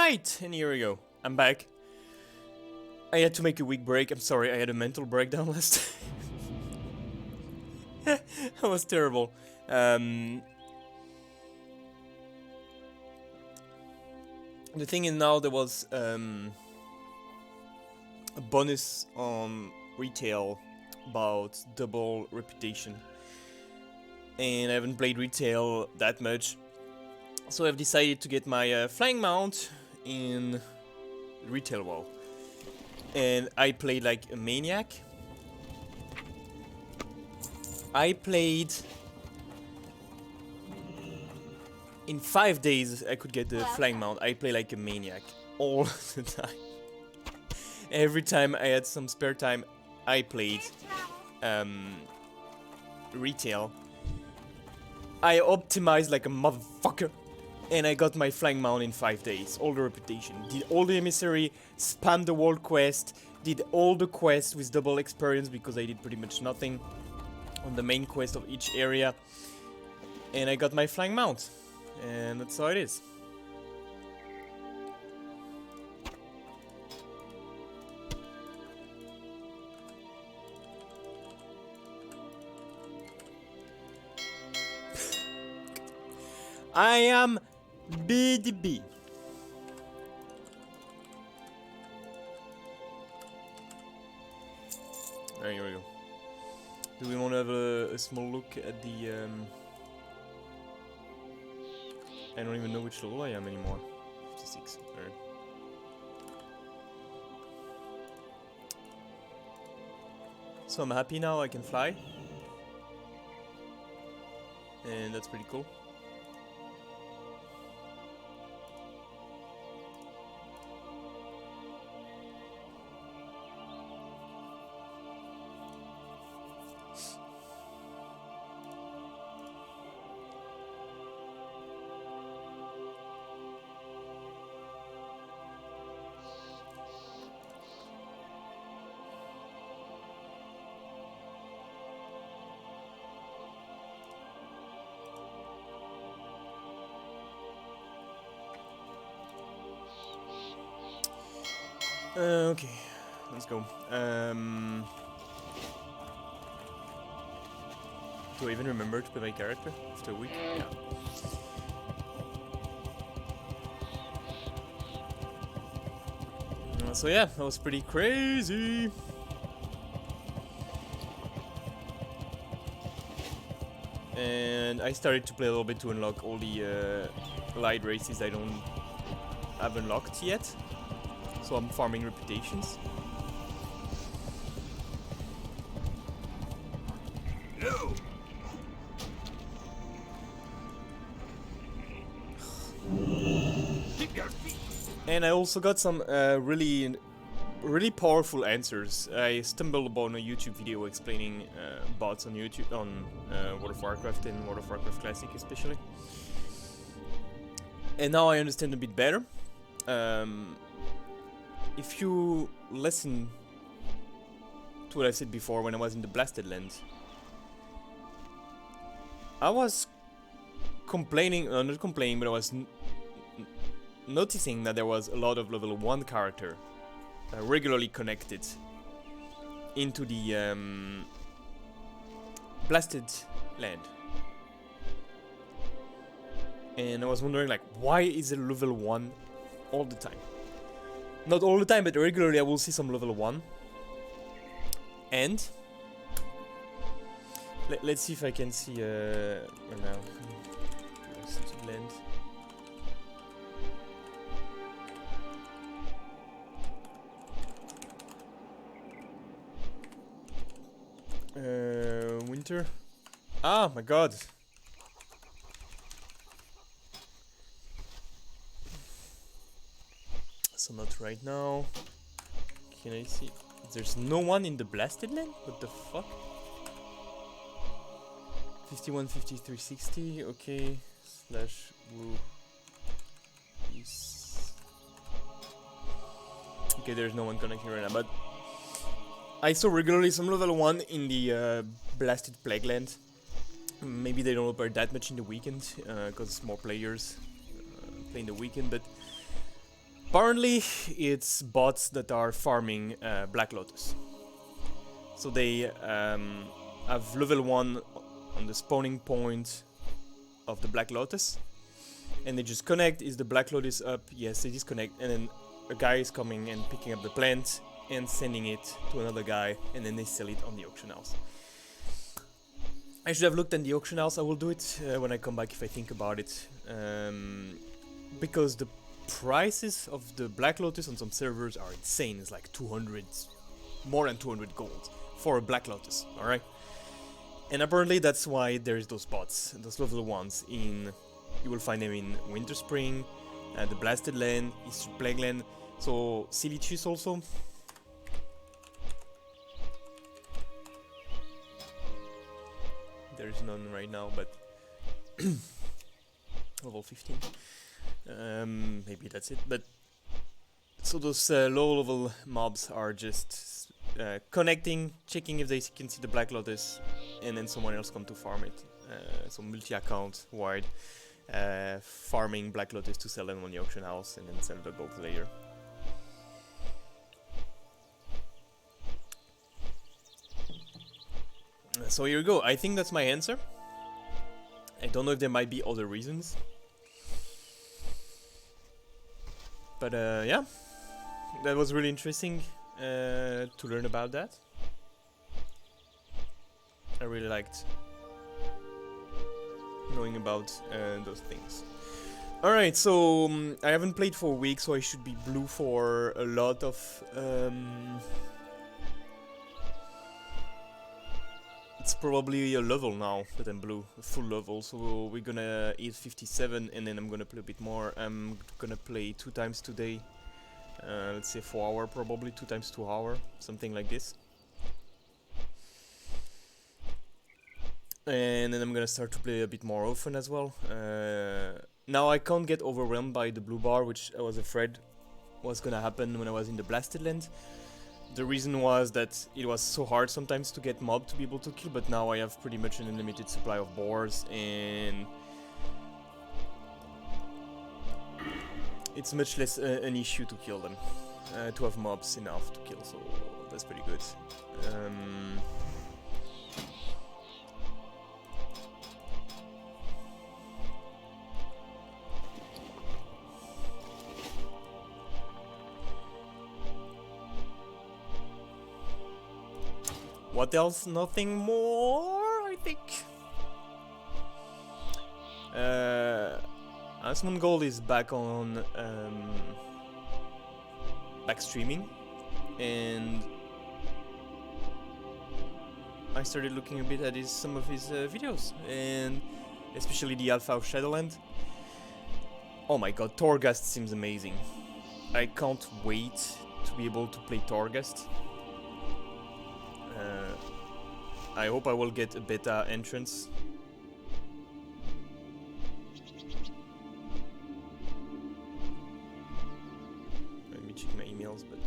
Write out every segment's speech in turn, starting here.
Alright, and here we go. I'm back. I had to make a week break. I'm sorry, I had a mental breakdown last time. That was terrible. The thing is now there was a bonus on retail about double reputation. And I haven't played retail that much. So I've decided to get my flying mount in retail WoW. And I played like a maniac. I played... In 5 days I could get the flying mount. I play like a maniac. All the time. Every time I had some spare time, I played retail. I optimized like a motherfucker. And I got my flying mount in 5 days. All the reputation. Did all the emissary, spammed the world quest, did all the quests with double experience because I did pretty much nothing on the main quest of each area. And I got my flying mount. And that's how it is. I am BDB. Alright, here we go. Do we want to have a small look at the... I don't even know which level I am anymore. 56. Alright. So I'm happy now, I can fly. And that's pretty cool. Okay, let's go. Do I even remember to play my character after a week? Yeah. So yeah, that was pretty crazy. And I started to play a little bit to unlock all the light races I don't have unlocked yet. So I'm farming reputations. No. And I also got some really powerful answers. I stumbled upon a YouTube video explaining bots on YouTube on World of Warcraft and World of Warcraft Classic especially. And now I understand a bit better. If you listen to what I said before when I was in the Blasted Land, I was complaining, not complaining, but I was noticing that there was a lot of level 1 character regularly connected into the Blasted Land. And I was wondering, like, why is it level 1 all the time? Not all the time, but regularly I will see some level 1. And let's see if I can see right now. Land. Winter. Ah, my God. So not right now. Can I see? There's no one in the Blasted Land? What the fuck? 51, 53, 60. Okay. Slash woo. Peace. Okay, there's no one connecting right now, but I saw regularly some level 1 in the Blasted Plague Land. Maybe they don't appear that much in the weekend because more players play in the weekend, but Apparently, it's bots that are farming Black Lotus. So they have level 1 on the spawning point of the Black Lotus. And they just connect. Is the Black Lotus up? Yes, they disconnect. And then a guy is coming and picking up the plant and sending it to another guy. And then they sell it on the auction house. I should have looked at the auction house. I will do it when I come back if I think about it. Because the prices of the Black Lotus on some servers are insane. It's like 200, more than 200 gold for a Black Lotus, alright? And apparently that's why there's those bots, those level ones in... You will find them in Winter Spring, the Blasted Land, East Plague Land, so Silicious also. There's none right now, but level 15. Maybe that's it, but so those low level mobs are just connecting, checking if they can see the Black Lotus, and then someone else come to farm it. So multi-account wide, farming Black Lotus to sell them on the auction house and then sell the gold later. So here you go. I think that's my answer. I don't know if there might be other reasons. But yeah, that was really interesting to learn about that. I really liked knowing about those things. Alright, so I haven't played for a week, so I should be blue for a lot of... it's probably a level now that I'm blue, a full level, so we're gonna hit 57 and then I'm gonna play a bit more. I'm gonna play 2 times today, let's say 4 hour probably, 2 times 2 hour, something like this. And then I'm gonna start to play a bit more often as well. Now I can't get overwhelmed by the blue bar, which I was afraid was gonna happen when I was in the Blasted Land. The reason was that it was so hard sometimes to get mob to be able to kill, but now I have pretty much an unlimited supply of boars, and it's much less an issue to kill them, to have mobs enough to kill, so that's pretty good. What else? Nothing more, I think. Asmon Gold is back on back streaming, and I started looking a bit at some of his videos, and especially the Alpha of Shadowland. Oh my god, Torghast seems amazing. I can't wait to be able to play Torghast. I hope I will get a beta entrance. Let me check my emails, but...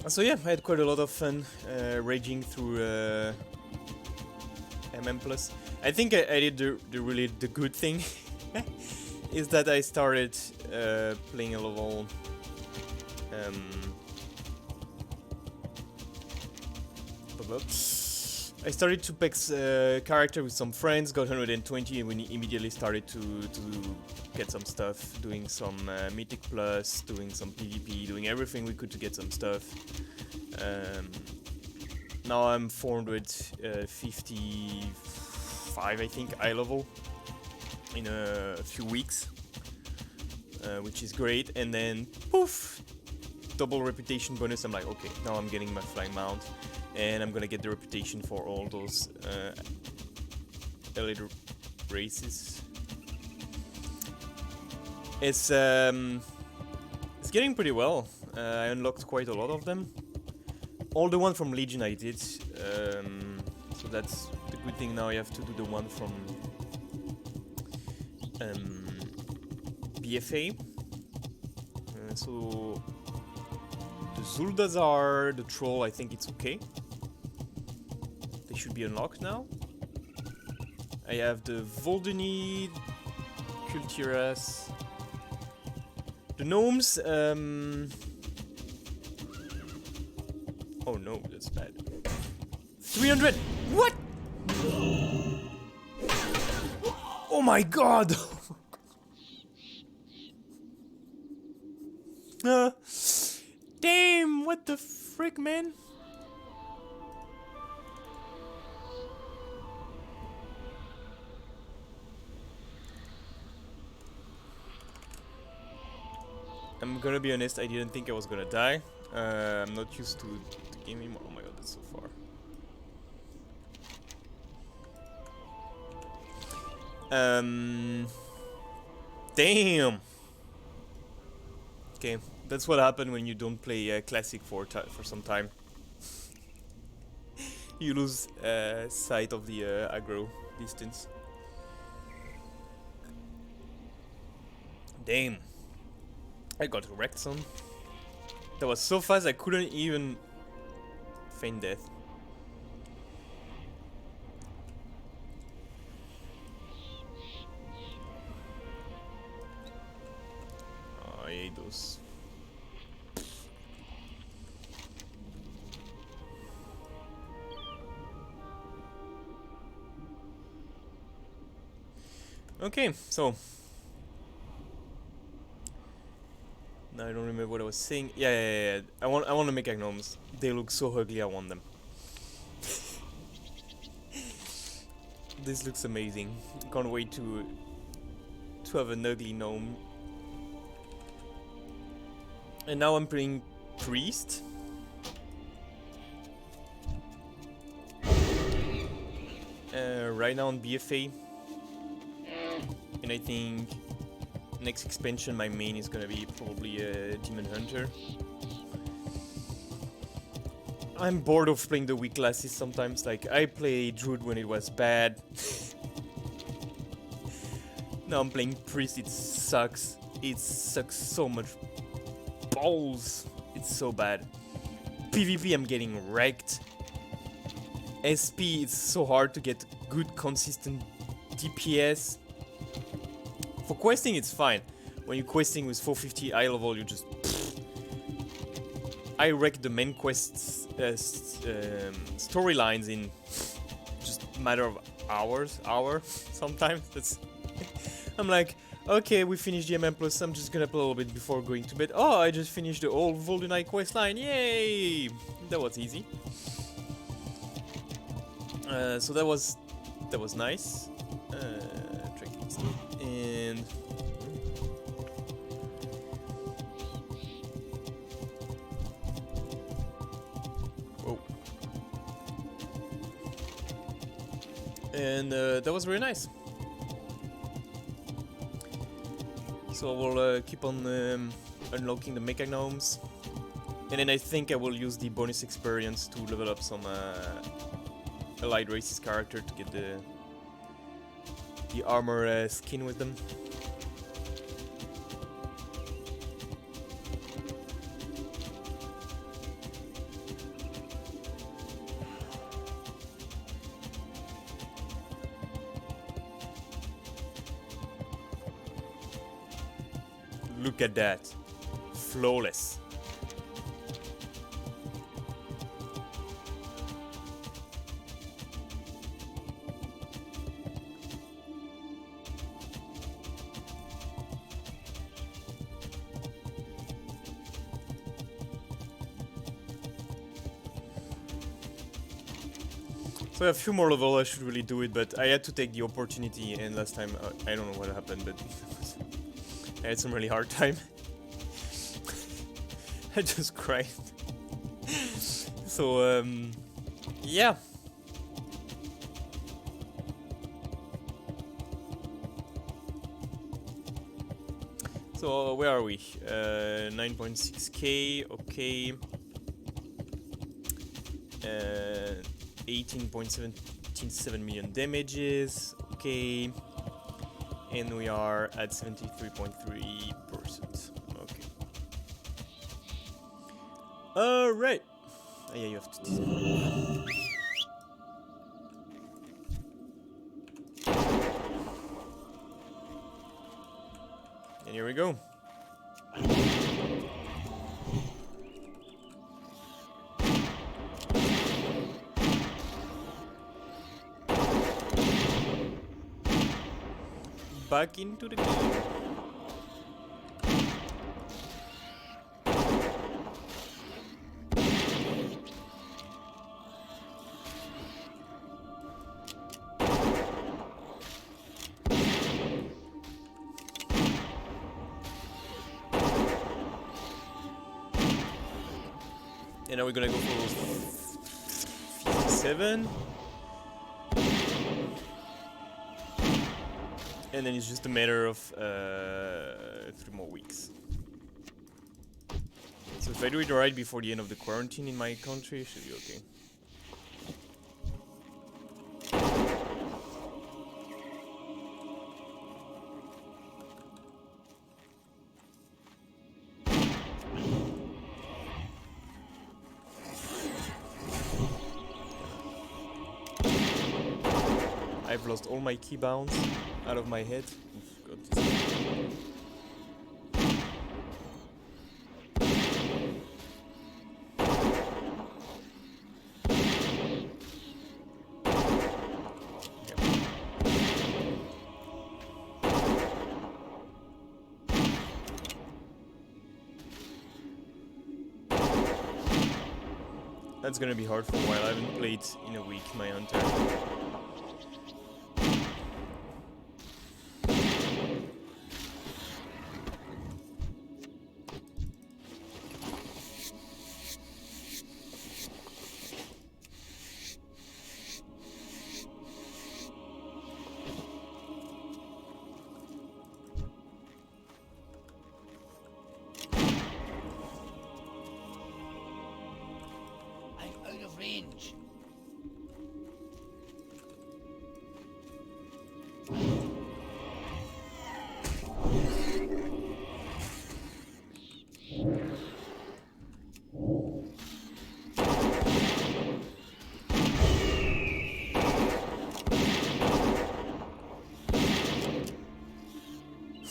So yeah, I had quite a lot of fun raging through MM+. I think I did the good thing is that I started playing a level I started to pick character with some friends, got 120, and we immediately started to get some stuff, doing some Mythic Plus, doing some PvP, doing everything we could to get some stuff. Now I'm 455, I think, eye level. in a few weeks, which is great. And then poof, double reputation bonus. I'm like, okay, now I'm getting my flying mount, and I'm gonna get the reputation for all those elite races. It's getting pretty well. I unlocked quite a lot of them. All the one from Legion I did, so that's the good thing. Now I have to do the one from BFA. So the Zuldazar, the Troll, I think it's okay. They should be unlocked now. I have the Voldenid, Kultiras, the Gnomes. Oh no, that's bad. 300! What? Oh my god! Damn, what the frick, man? I'm gonna be honest, I didn't think I was gonna die. I'm not used to the game anymore. Oh my god, that's so far. Damn! Okay, that's what happened when you don't play Classic for some time. You lose sight of the aggro distance. Damn. I got wrecked some. That was so fast I couldn't even feign death. Oh, I hate those. Okay, so now I don't remember what I was saying. Yeah. I want to make gnomes. They look so ugly. I want them. This looks amazing. Can't wait to have an ugly gnome. And now I'm playing priest. Right now on BFA. And I think next expansion my main is gonna be probably a Demon Hunter. I'm bored of playing the weak classes sometimes. Like, I played Druid when it was bad. Now I'm playing Priest, it sucks. It sucks so much balls. It's so bad. PvP I'm getting wrecked. SP it's so hard to get good consistent DPS. For questing it's fine. When you're questing with 450 high level you just I wreck the main quests storylines in just a matter of hour sometimes. That's I'm like, okay, we finished the MM plus, I'm just gonna play a little bit before going to bed. Oh, I just finished the old Voldenite quest line, yay! That was easy. So that was nice. And whoa. And that was very nice. So I will keep on unlocking the mecha gnomes, and then I think I will use the bonus experience to level up some allied races character to get the armor skin with them. Look at that. Flawless. So a few more levels, I should really do it, but I had to take the opportunity, and last time, I don't know what happened, but I had some really hard time. I just cried. So, yeah. So, where are we? 9.6k, okay. 18.77 million damages, okay. And we are at 73.3%, okay. Alright. Oh, yeah, you have to disable. And here we go. Back into the game. And now we're gonna go for 57. And then it's just a matter of 3 more weeks. So if I do it right before the end of the quarantine in my country, it should be okay. I've lost all my keybounds out of my head. Oof, God, That's gonna be hard for a while. I haven't played in a week my hunter. Range.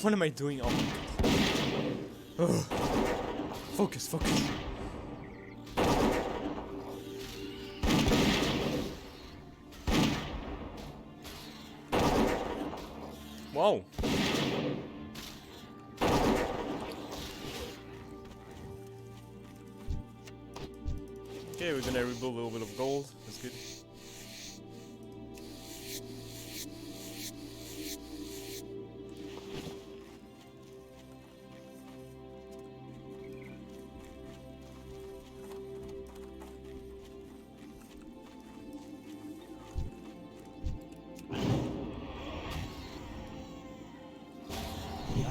What am I doing? Oh. Focus, focus. Wow. Okay, we're gonna rebuild a little bit of gold. That's good.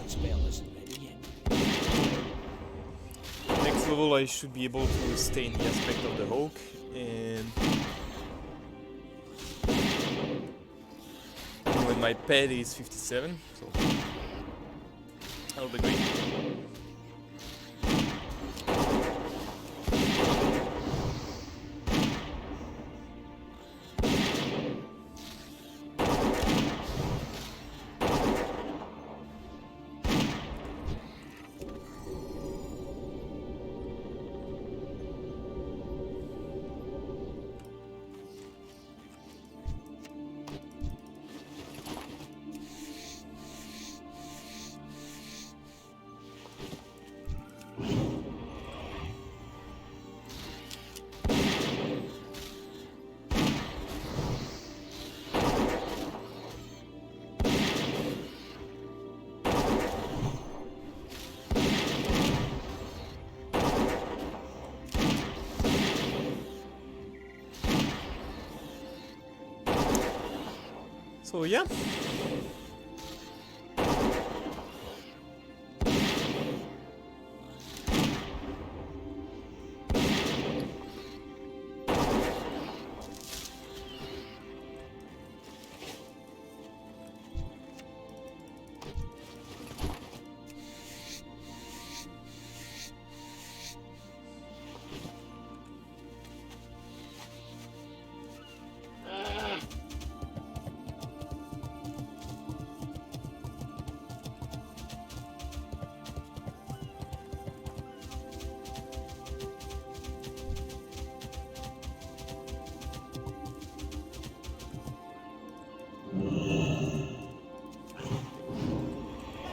Spell isn't ready yet. Next level I should be able to stay in the aspect of the Hulk and when my pet is 57, so that'll be great. So yeah.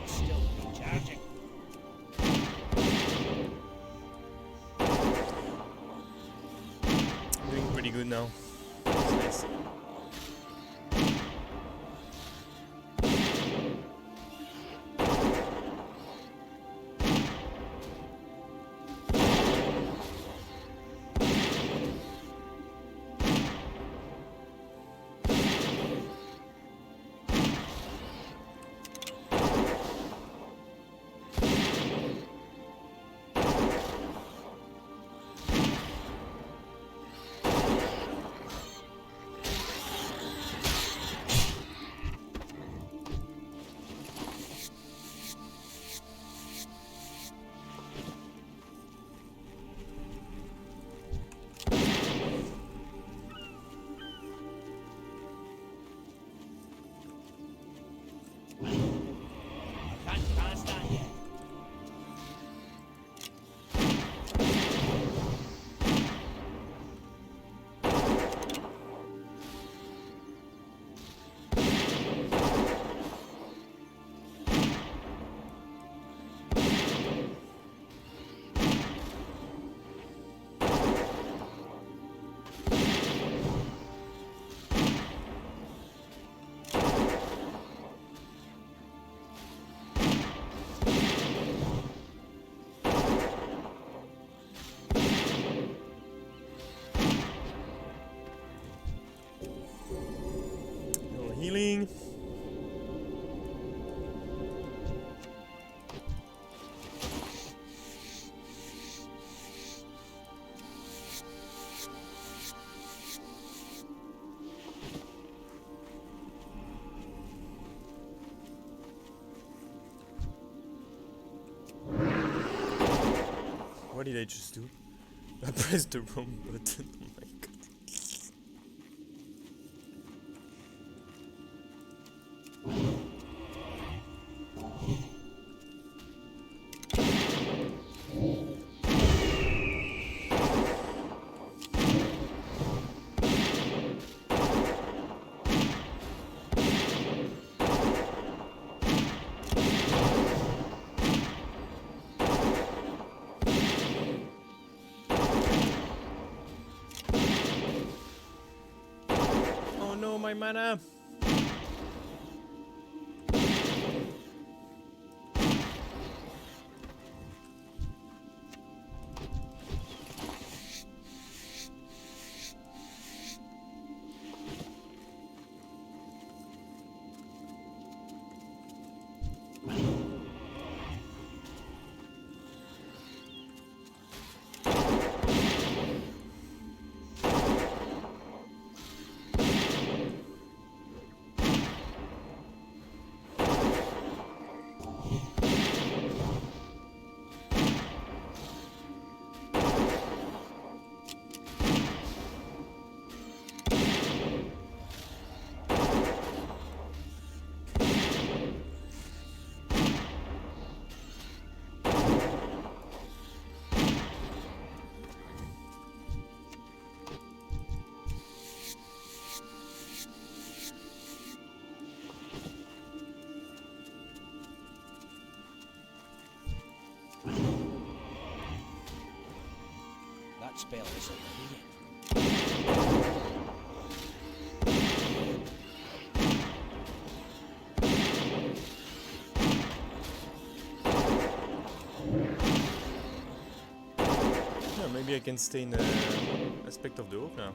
Still recharging. Doing pretty good now. It's nice. I can't cast that yet. No healing. What did I just do? I pressed the wrong button. Oh my god. Oh no, my mana! That spell isn't ready. Yeah, maybe I can stay in the aspect of the oak now.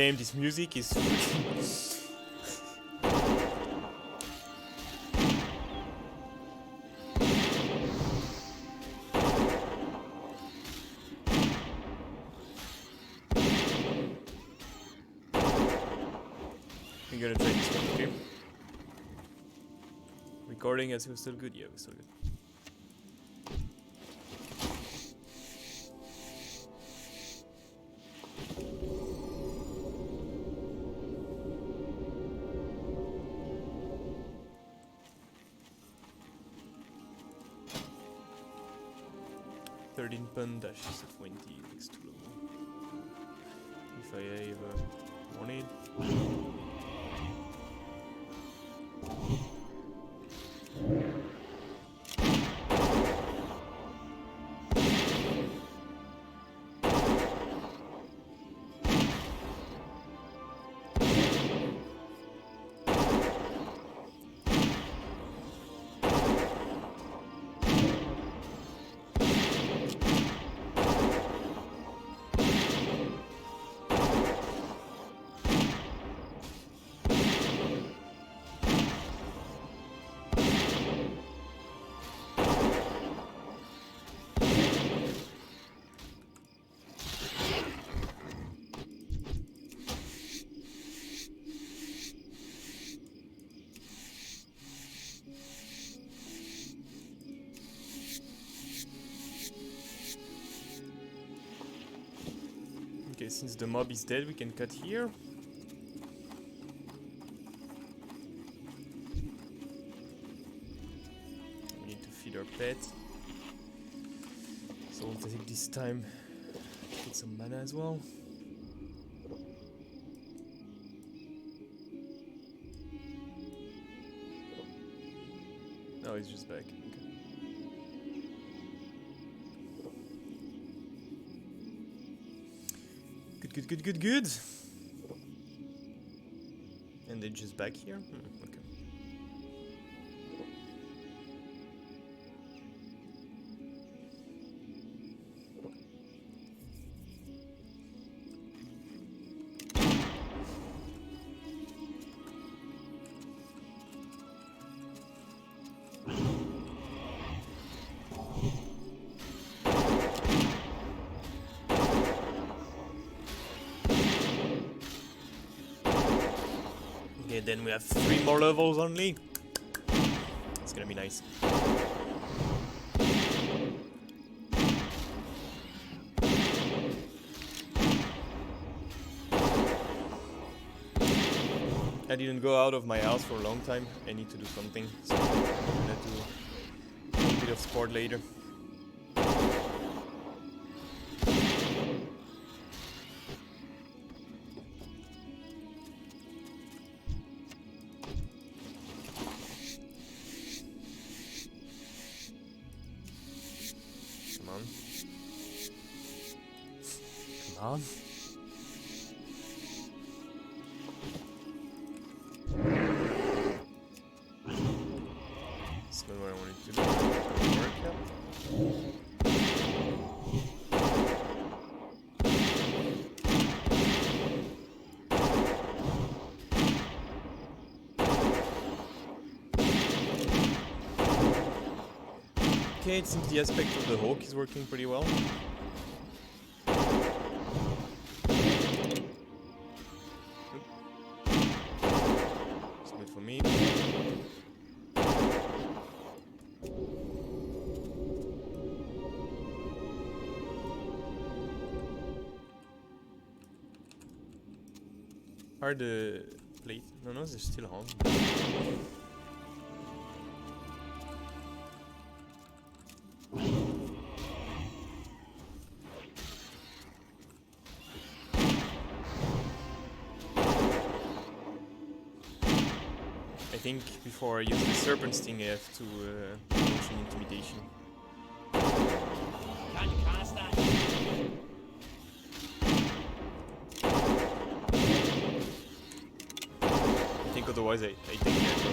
damn, this music is freaking... We're gonna try this one, okay? Recording as we're still good? Yeah, we're still good. £13 dash is 20 next to low. If I ever want it. Okay, since the mob is dead, we can cut here. We need to feed our pet. So we'll take this time to get some mana as well. No, he's just back. Okay. Good. And they're just back here? Okay. Okay, then we have 3 more levels only. It's gonna be nice. I didn't go out of my house for a long time. I need to do something. So I'm gonna do a bit of sport later. Come on. That's not what I wanted to do. Work out. Okay, it seems the aspect of the hawk is working pretty well. For me. Are the plate? No, they're still on. I think before I use the serpent sting, I have to launch an intimidation. Can't cast that. I think otherwise I take the aggro.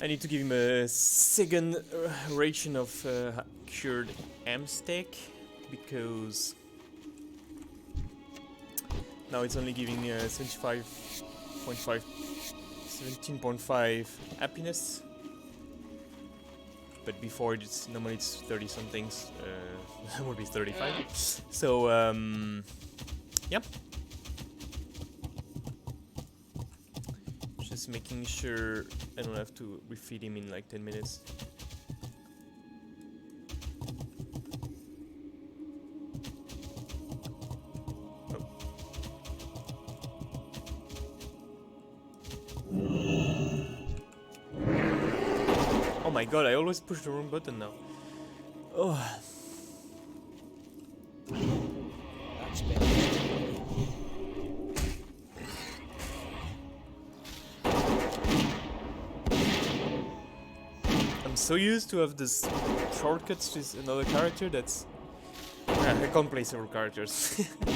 I need to give him a second ration of cured ham steak because now it's only giving 17.5 happiness. But before normally it's 30 somethings, that would be 35. So yep. Just making sure I don't have to refeed him in like 10 minutes. Oh my god, I always push the wrong button now. Oh. That spell is I'm so used to have this shortcuts to another character that's... I can't play several characters. Yeah,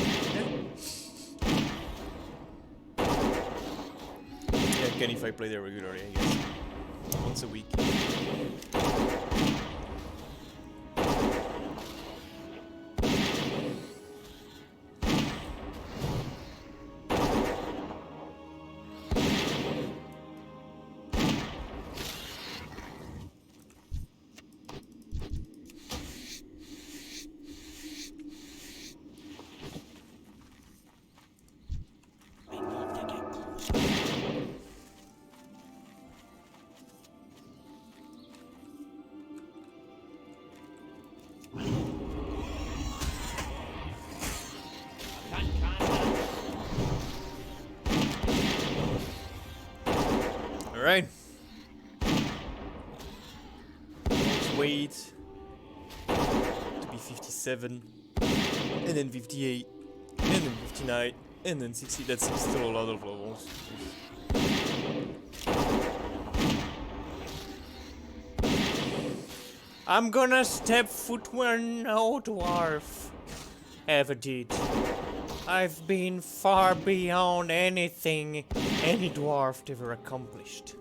I can if I play there regularly, I guess. Once a week. I need to get close. I can't cast that. Alright. Let's wait to be 57, and then 58, and then 59, and then 60. That's still a lot of levels. I'm gonna step foot where no dwarf ever did. I've been far beyond anything any dwarf ever accomplished.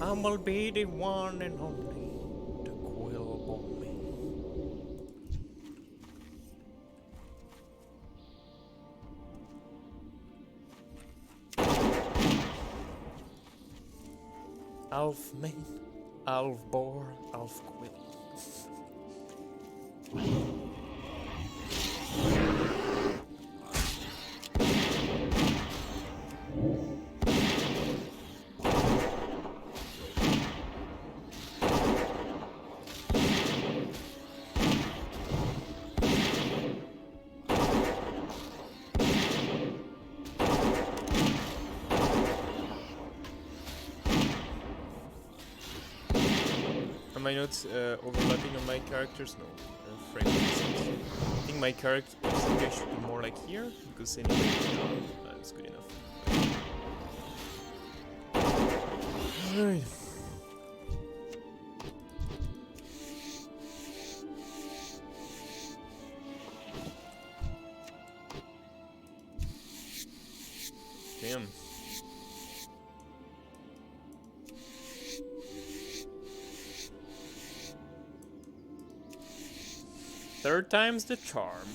I will be the one and only the quill on me. Alf main, Alf boar, Alf quill. Am I not overlapping on my characters? No. Frame isn't. I think my character should be more like here, because anyway, that's good enough. Alright. Damn. Third time's the charm.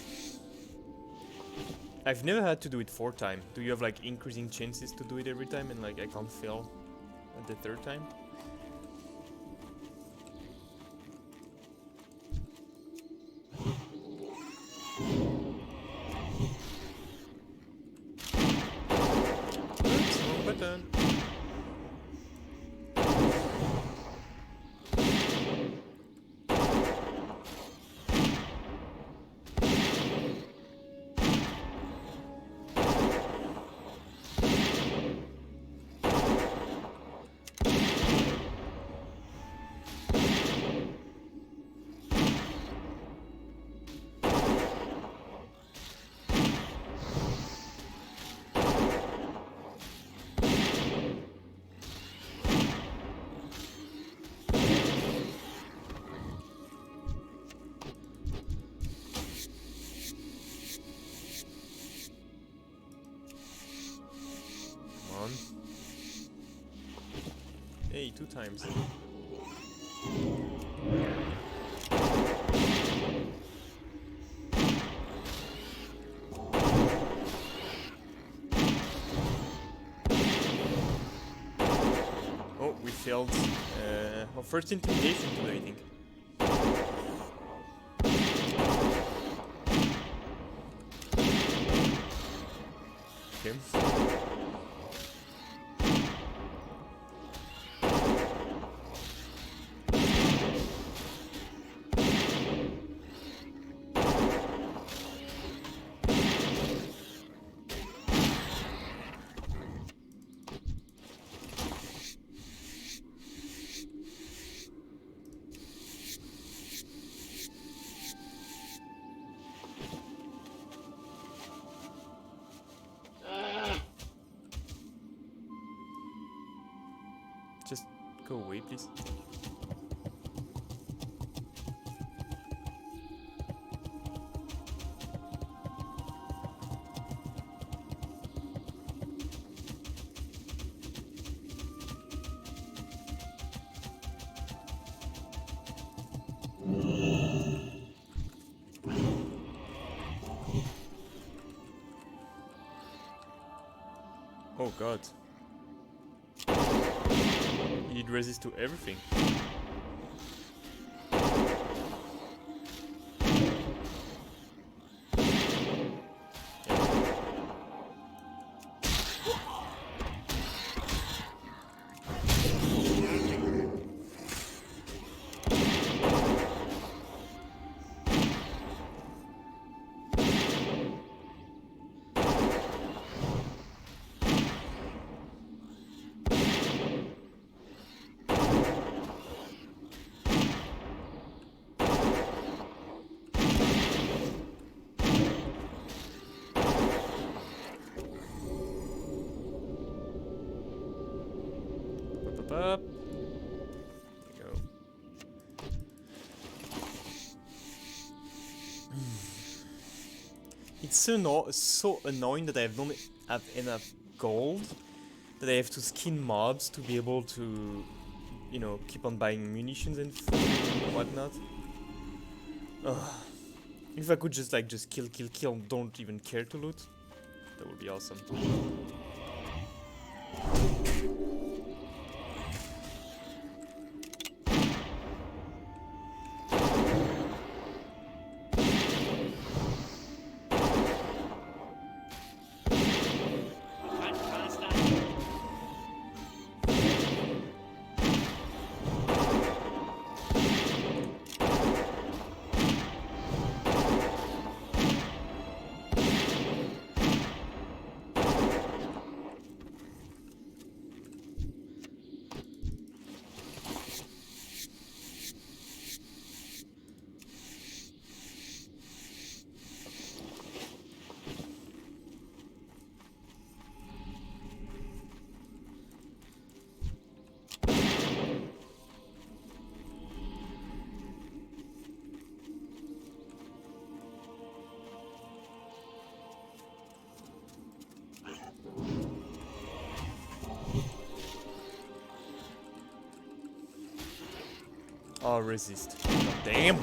I've never had to do it 4 times. Do you have like increasing chances to do it every time and like I can't fail at the 3rd time? Oops, wrong button. me 2 times. Oh, we failed our first intimidation today, I think. Okay. Just go away, please. Oh god. He'd resist to everything. Up. There we go. It's so annoying that I don't have enough gold that I have to skin mobs to be able to, you know, keep on buying munitions and food and whatnot. Ugh. If I could just kill, don't even care to loot, that would be awesome. Oh, resist. God damn!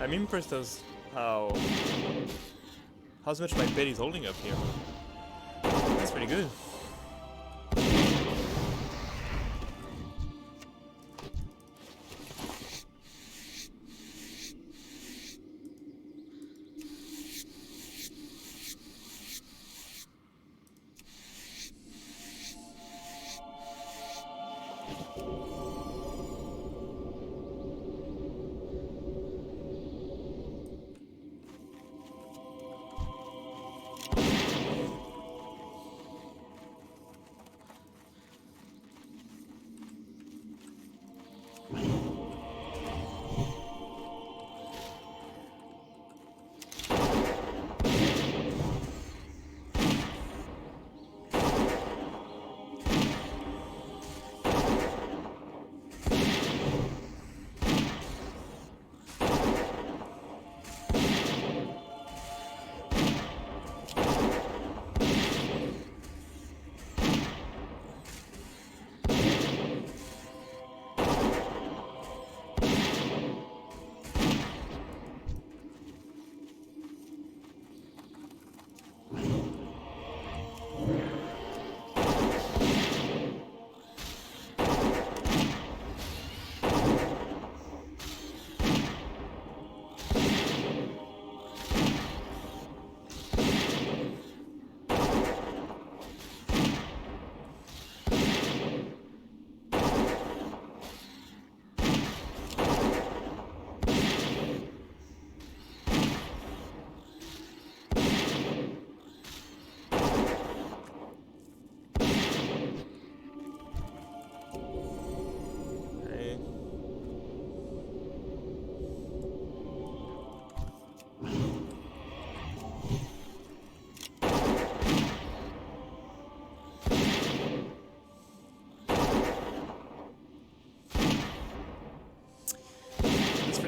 I'm impressed as how much my bed is holding up here. That's pretty good.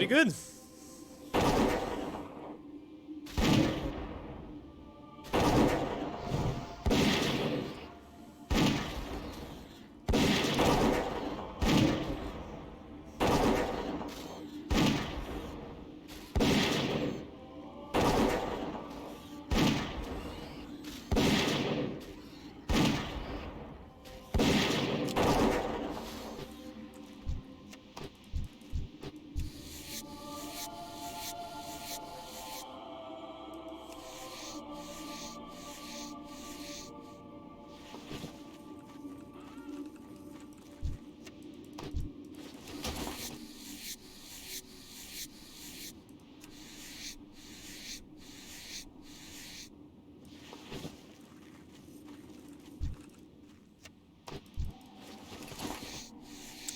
pretty good.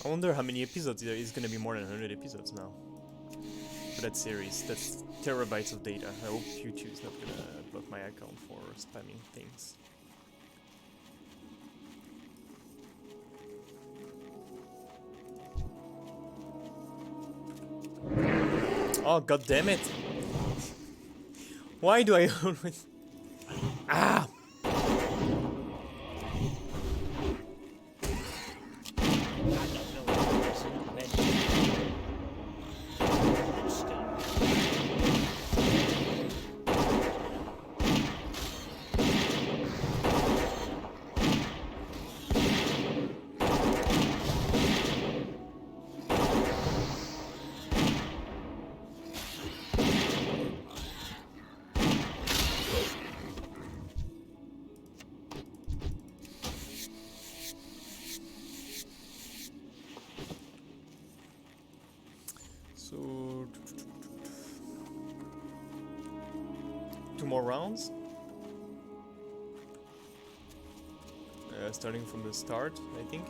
I wonder how many episodes there is gonna be. More than 100 episodes now for that series. That's terabytes of data. I hope YouTube's not gonna block my account for spamming things. Oh, god damn it! Why do I always... Ah! So... 2 more rounds? Starting from the start, I think.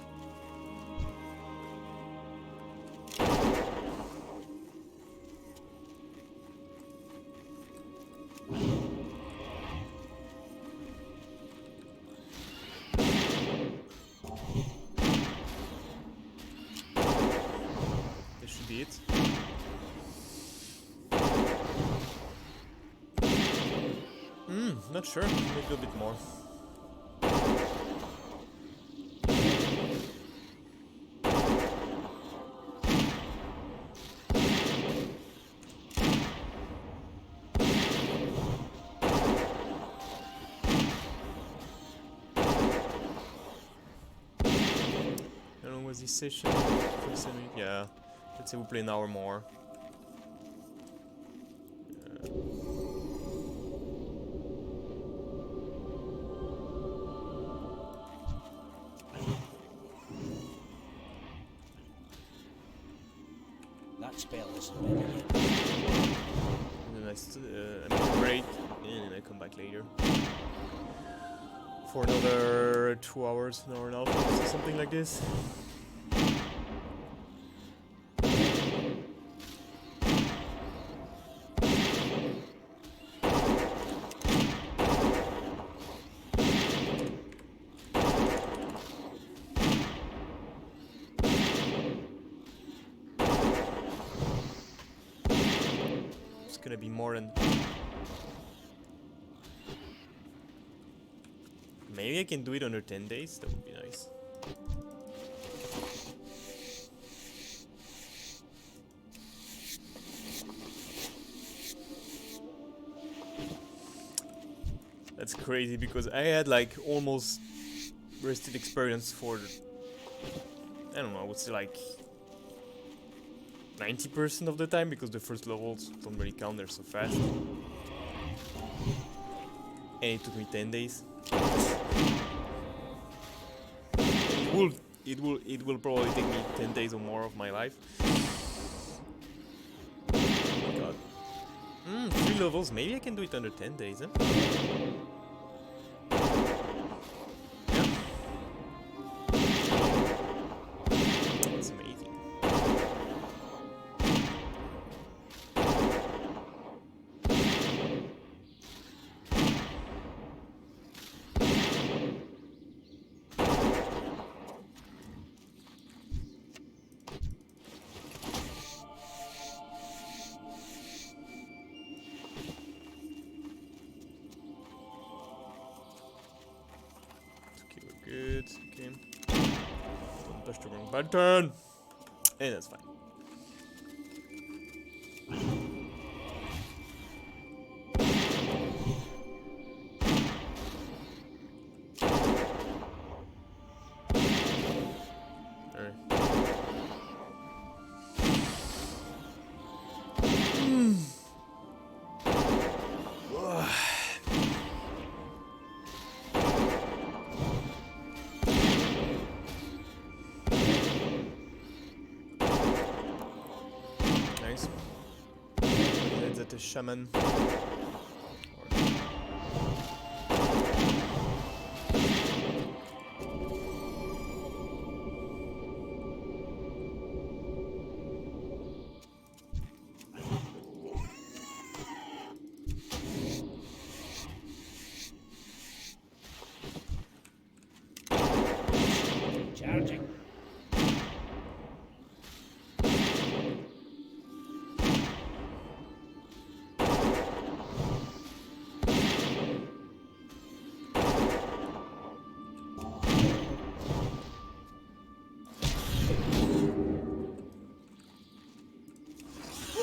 This should be it. Not sure. Maybe a bit more. How long was this session? 47 minutes? Yeah. Let's say we play an hour more. That spell isn't ready yet. And then I make a break, and then I come back later. For another 2 hours, an hour and a half, or something like this. It's gonna be more than... Maybe I can do it under 10 days, that would be nice. That's crazy because I had like almost rested experience for, I don't know, I would say like 90% of the time because the first levels don't really count, they're so fast. And it took me 10 days. It will probably take me 10 days or more of my life. God. 3 levels, maybe I can do it under 10 days, huh? That's amazing. Good, okay. Don't push the wrong button. And that's fine. Nice. That's at the shaman. Charging.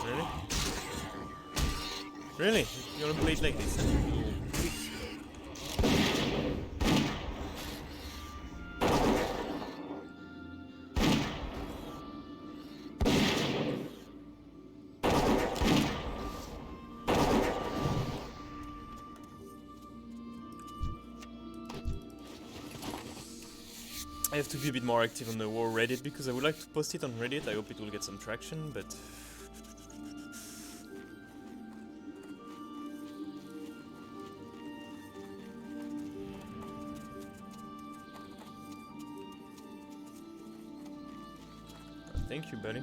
Really? Really? You wanna play it like this? I have to be a bit more active on the war Reddit because I would like to post it on Reddit. I hope it will get some traction, but thank you, buddy.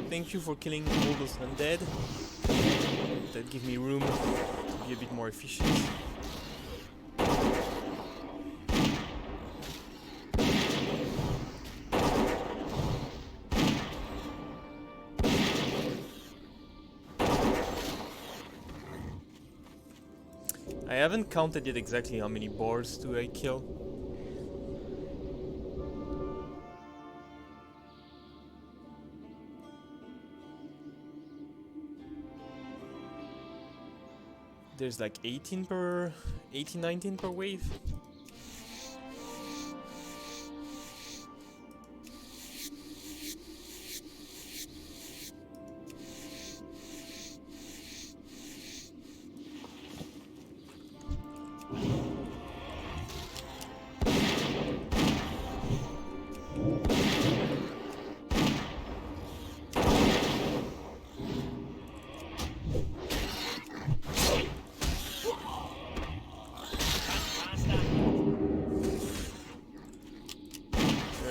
Thank you for killing all those undead. That give me room to be a bit more efficient. I haven't counted yet exactly how many boars do I kill. There's like 18, 19 per wave.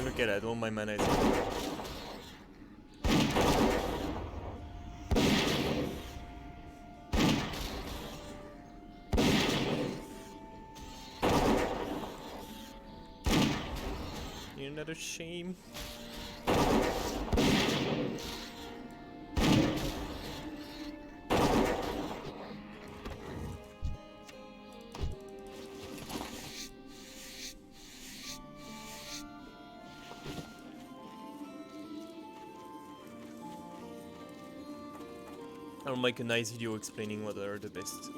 Look at that, all my mana is gone. You're not a shame. I'll make a nice video explaining what are the best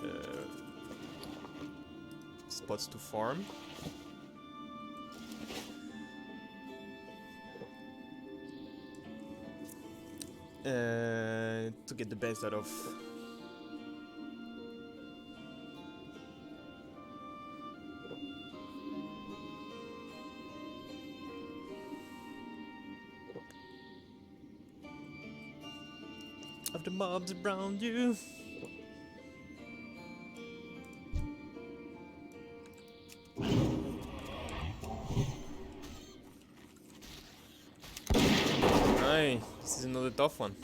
spots to farm. To get the best out of the mobs around you. Aye, this is another tough one.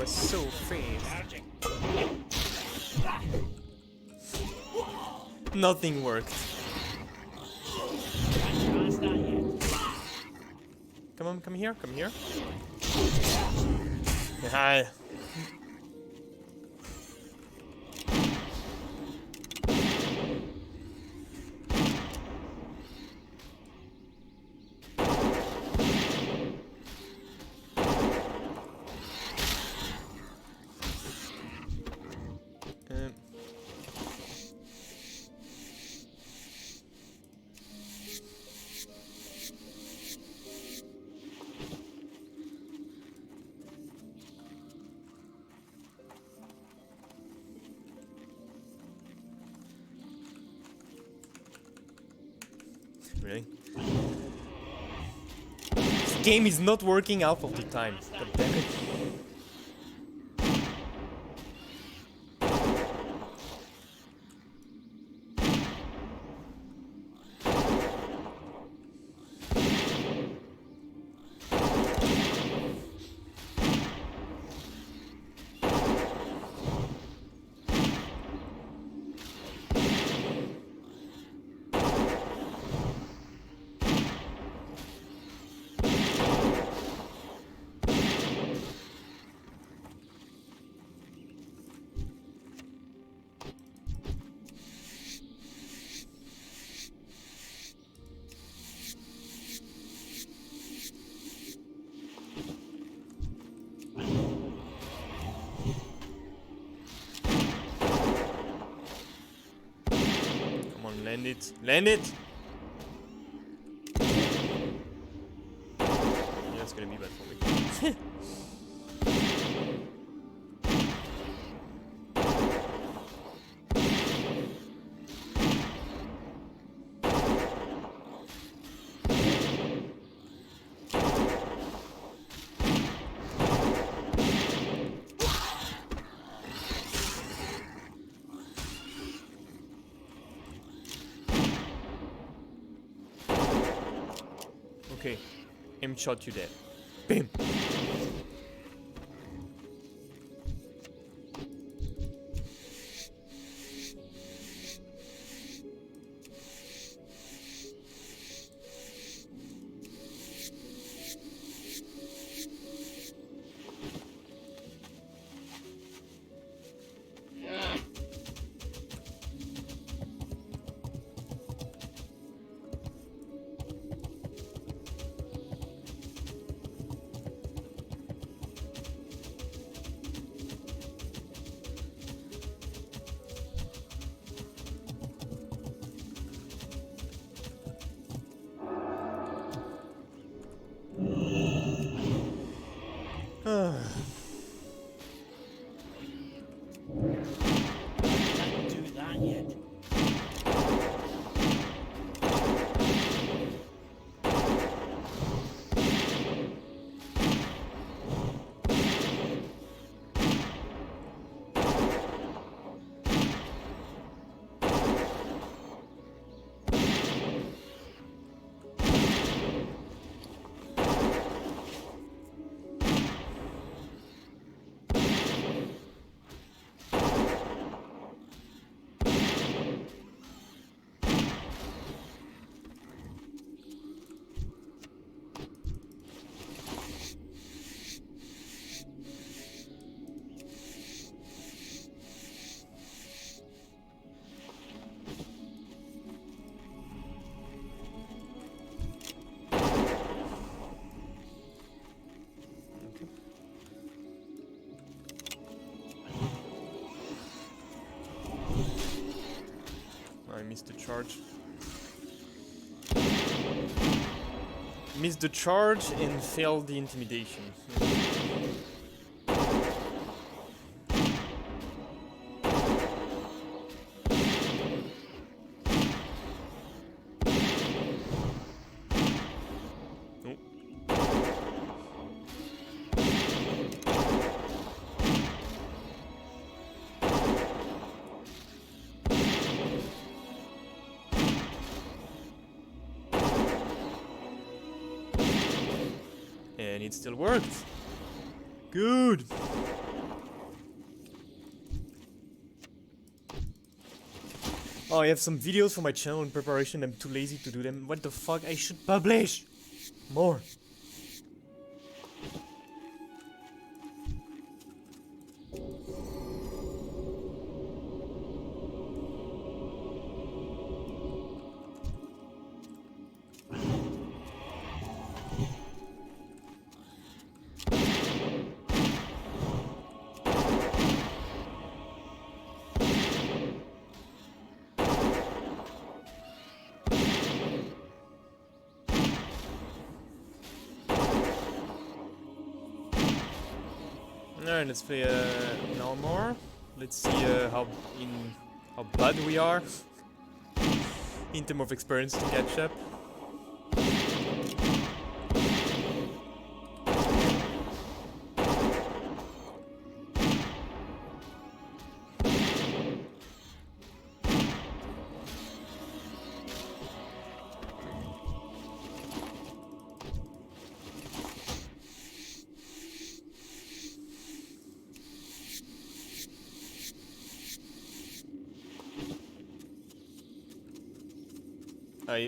was so fast. Charging. Nothing worked. Can't pass that yet. Come on, come here, come here. Yeah. Really? This game is not working half of the time. God damn it. Come on, land it. Land it! Yeah, it's gonna be bad for me. Okay, aim shot you dead. Bam! Can't do that yet. I missed the charge. Missed the charge and failed the intimidation. Nope. And it still worked. Good. Oh, I have some videos for my channel in preparation. I'm too lazy to do them. What the fuck? I should publish more. Alright, let's play now more. Let's see how bad we are in terms of experience to catch up.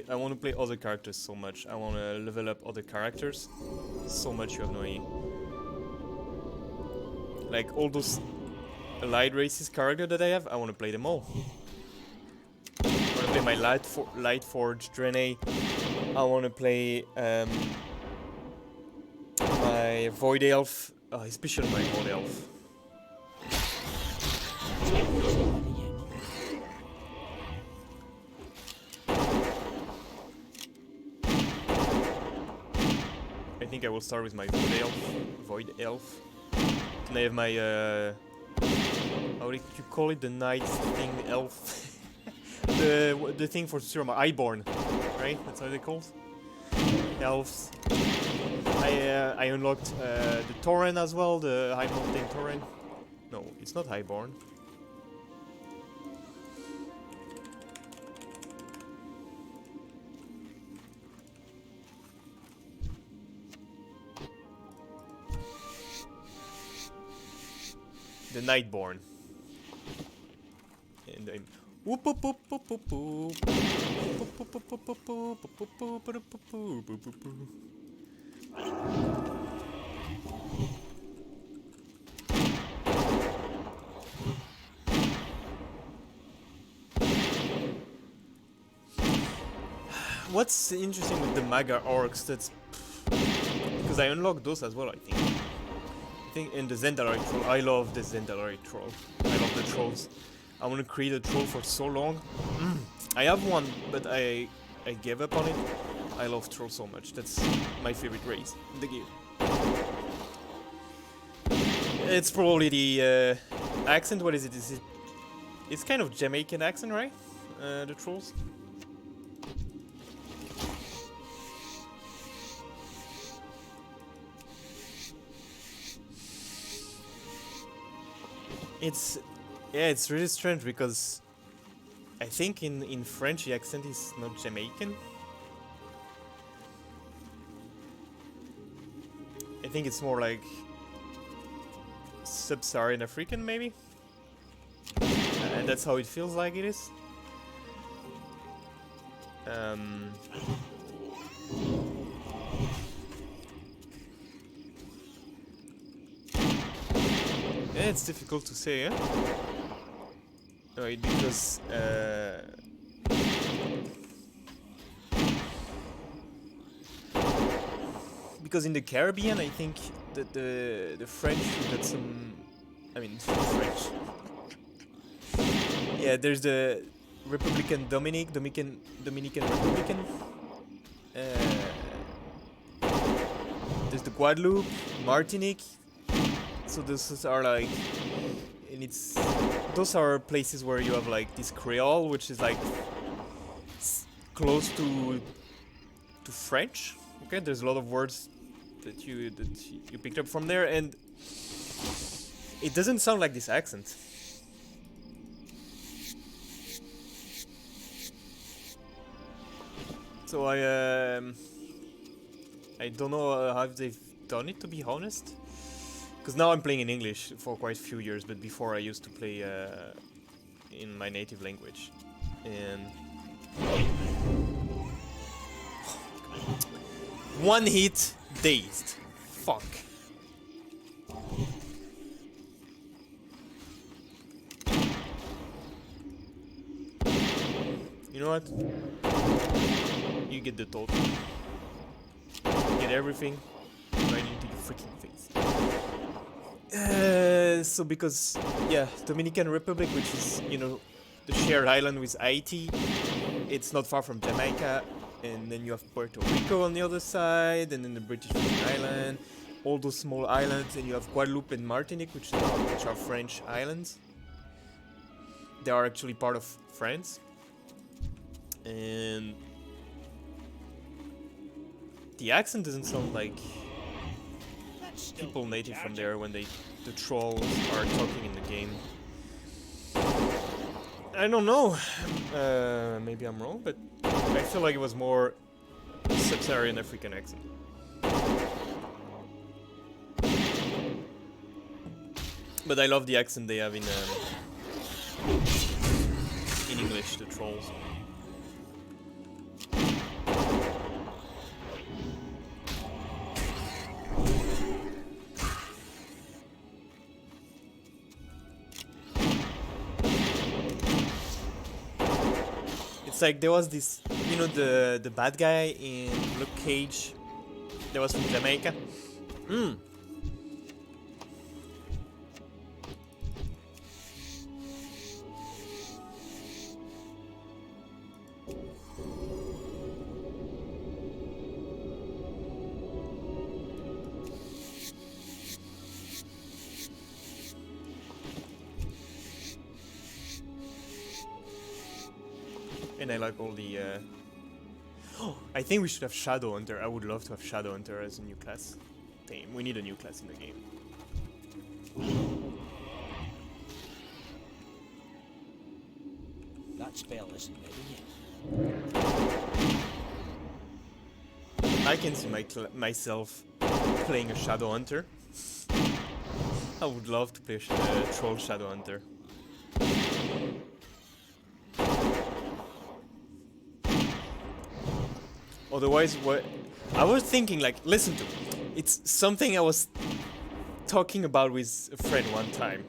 I want to play other characters so much. I want to level up other characters so much, you have no idea. Like all those Allied Races characters that I have, I want to play them all. I want to play my Light Forge Draenei. I want to play my Void Elf, especially my Void Elf. I think I will start with my Void Elf. Then I have my how do you call it? The Night Thing Elf. the thing for Surma, Iborn, right? That's how they called. Elves. I unlocked the Tauren as well, the High Mountain Tauren. No, it's not Highborn. The Nightborn. And I'm what's interesting with the Maga orcs, that's because I unlocked those as well, I think in the Zendalari troll. I love the Zendalari troll. I love the trolls. I want to create a troll for so long. I have one, but I gave up on it. I love trolls so much. That's my favorite race in the game. It's probably the accent. What is it? It's kind of Jamaican accent, right? The trolls. It's really strange because I think in French the accent is not Jamaican. I think it's more like sub-Saharan African maybe, and that's how it feels like it is. Yeah, it's difficult to say, eh? Right, because in the Caribbean, I think that the French got some. I mean, French. Yeah, there's the Republican Dominican Republican. There's the Guadeloupe, Martinique. So those are like, and those are places where you have like this Creole, which is like close to French. Okay, there's a lot of words that you picked up from there, and it doesn't sound like this accent. So I don't know how they've done it, to be honest. Because now I'm playing in English for quite a few years, but before I used to play in my native language. And one hit, dazed. Fuck. You know what? You get the total. Get everything right into your freaking face. So because, yeah, Dominican Republic, which is, you know, the shared island with Haiti, it's not far from Jamaica, and then you have Puerto Rico on the other side, and then the British Virgin Island, all those small islands, and you have Guadeloupe and Martinique, which are French islands. They are actually part of France, and the accent doesn't sound like people native from there when the trolls are talking in the game. I don't know. Maybe I'm wrong, but I feel like it was more sub-Saharan African accent. But I love the accent they have in English, the trolls. It's like there was this, you know, the bad guy in Luke Cage that was from Jamaica. And I like all the I think we should have Shadow Hunter. I would love to have Shadow Hunter as a new class. Damn, we need a new class in the game. That spell isn't ready yet. I can see myself playing a Shadow Hunter. I would love to play a Troll Shadow Hunter. Otherwise, what I was thinking, like, listen to, it's something I was talking about with a friend one time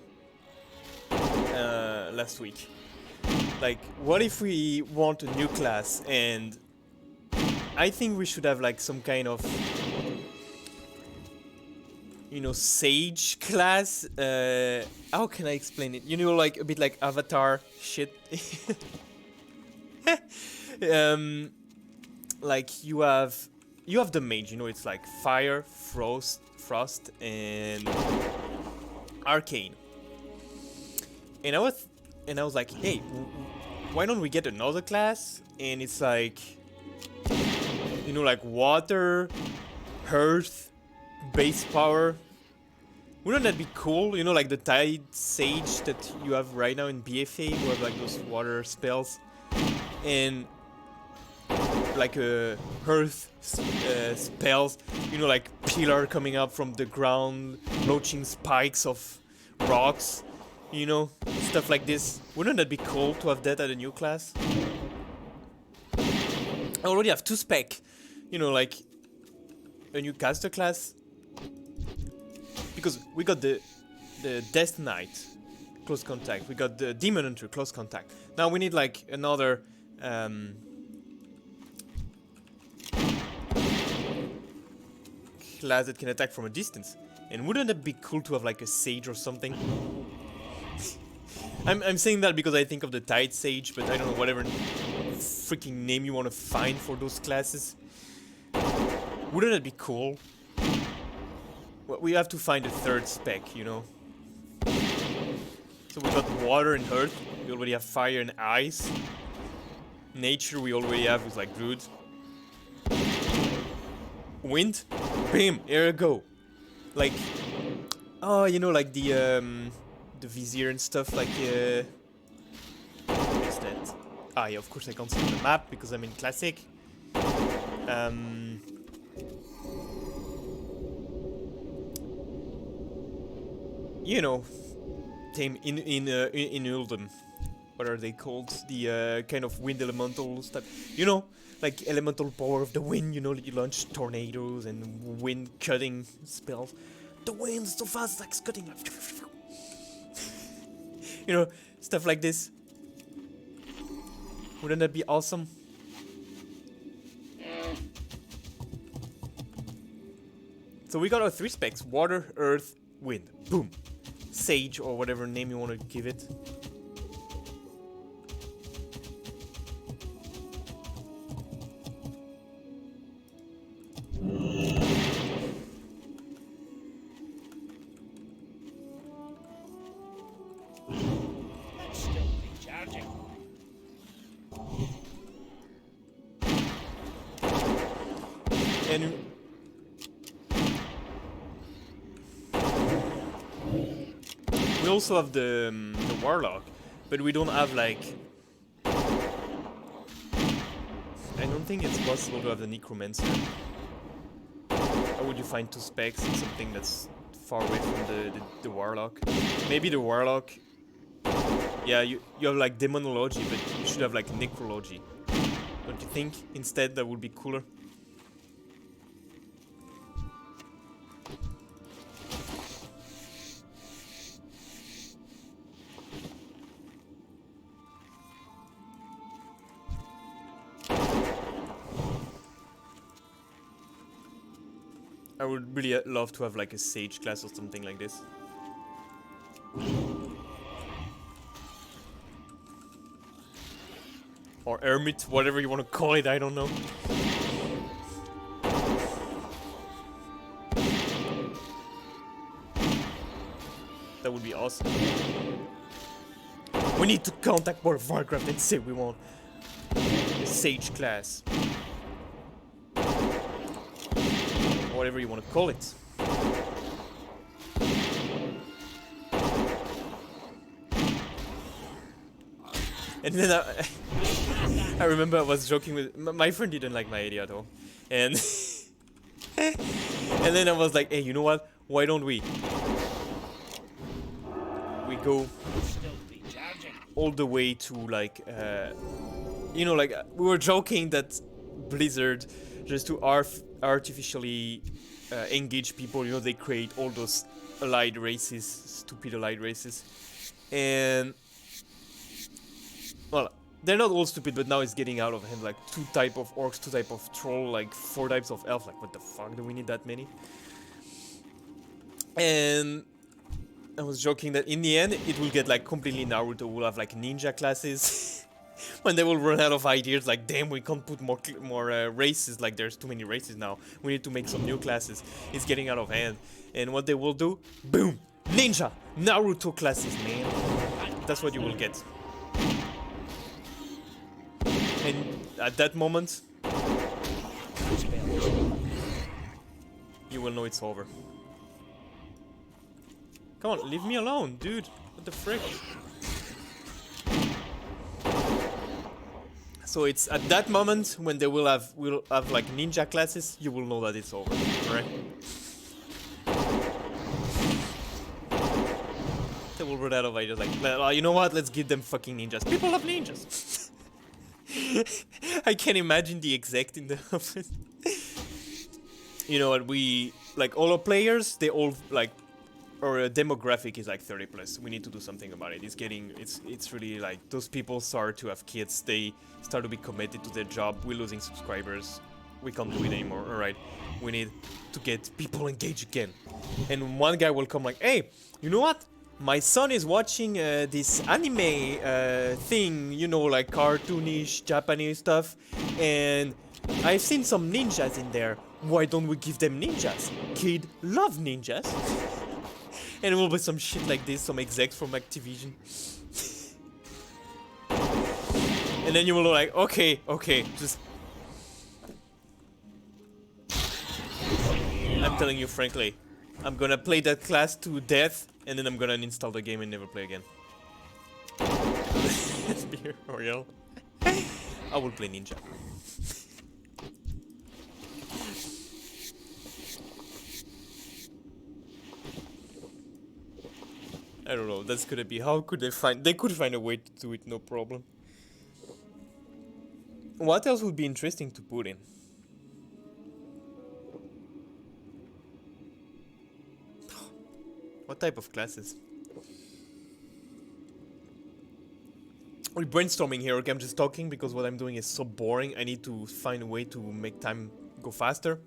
last week. Like, what if we want a new class, and I think we should have like some kind of, you know, sage class. How can I explain it? You know, like a bit like Avatar shit. Like you have the mage, you know, it's like fire, frost, and arcane. And I was like, hey, why don't we get another class? And it's like, you know, like water, earth, base power. Wouldn't that be cool? You know, like the Tide Sage that you have right now in BFA, who have like those water spells, and like earth spells, you know, like pillar coming up from the ground, launching spikes of rocks, you know, stuff like this. Wouldn't that be cool to have that at a new class? I already have 2 spec, you know, like a new caster class, because we got the Death Knight, close contact, we got the Demon Hunter, close contact. Now we need like another class that can attack from a distance. And wouldn't it be cool to have like a Sage or something? I'm saying that because I think of the Tide Sage, but I don't know, whatever freaking name you want to find for those classes. Wouldn't it be cool? Well, we have to find a 3rd spec, you know. So we got water and earth, we already have fire and ice. Nature we already have with like Druid. Wind? Bam! Here we go. Like, oh, you know, like the Vizier and stuff, like, what is that? Ah, yeah, of course I can't see the map because I'm in Classic. you know, tame in Uldum. What are they called? The kind of wind elemental stuff. You know, like elemental power of the wind. You know, you launch tornadoes and wind cutting spells. The wind's so fast, like it's cutting. Like, you know, stuff like this. Wouldn't that be awesome? So we got our 3 specs: water, earth, wind. Boom. Sage, or whatever name you want to give it. That's still recharging. And we also have the warlock, but we don't have like. I don't think it's possible to have the necromancer. How would you find 2 specs in something that's far away from the warlock? Maybe the warlock. Yeah, you have like demonology, but you should have like necrology. Don't you think? Instead, that would be cooler. I would really love to have like a sage class or something like this. Or hermit, whatever you want to call it, I don't know. That would be awesome. We need to contact World of Warcraft and say we want a sage class. Whatever you want to call it. And then I remember I was joking with my friend didn't like my idea at all, and and then I was like, hey, you know what? Why don't we go all the way to like you know, like we were joking that Blizzard just to artificially engage people, you know, they create all those allied races, stupid allied races, and well, they're not all stupid, but now it's getting out of hand. Like 2 type of orcs, 2 type of troll, like 4 types of elf. Like what the fuck? Do we need that many? And I was joking that in the end it will get like completely Naruto. We'll have like ninja classes. When they will run out of ideas, like damn, we can't put more races. Like there's too many races now. We need to make some new classes. It's getting out of hand. And what they will do? Boom! Ninja! Naruto classes, man. That's what you will get. And at that moment, you will know it's over. Come on, leave me alone, dude. What the frick? So it's at that moment when they we'll have like ninja classes, you will know that it's over, right? They will run out of ideas like, you know what? Let's give them fucking ninjas. People love ninjas. I can imagine the exec in the office. You know what, we like all our players, they all like our demographic is like 30 plus. We need to do something about it. It's really like those people start to have kids, they start to be committed to their job, we're losing subscribers. We can't do it anymore. Alright. We need to get people engaged again. And one guy will come like, hey, you know what? My son is watching this anime thing, you know, like cartoonish Japanese stuff, and I've seen some ninjas in there. Why don't we give them ninjas? Kid love ninjas. And it will be some shit like this, some execs from Activision. And then you will be like, okay, just... I'm telling you frankly, I'm gonna play that class to death, and then I'm gonna uninstall the game and never play again. Let's be real. I will play ninja. I don't know. That's gonna be. How could they find? They could find a way to do it, no problem. What else would be interesting to put in? What type of classes? We're brainstorming here, okay? I'm just talking because what I'm doing is so boring. I need to find a way to make time go faster.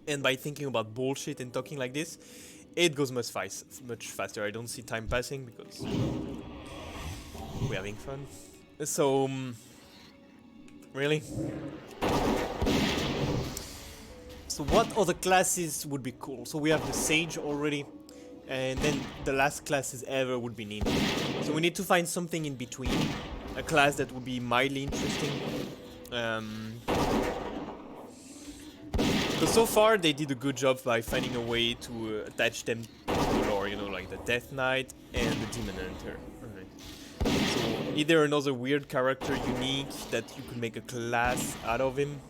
And by thinking about bullshit and talking like this, it goes much faster. I don't see time passing because we're having fun. So, really? So what other classes would be cool? So we have the Sage already, and then the last classes ever would be Ninja. So we need to find something in between, a class that would be mildly interesting. Because so far they did a good job by finding a way to attach them to the lore, you know, like the Death Knight and the Demon Hunter. Alright. So either another weird character unique that you could make a class out of him.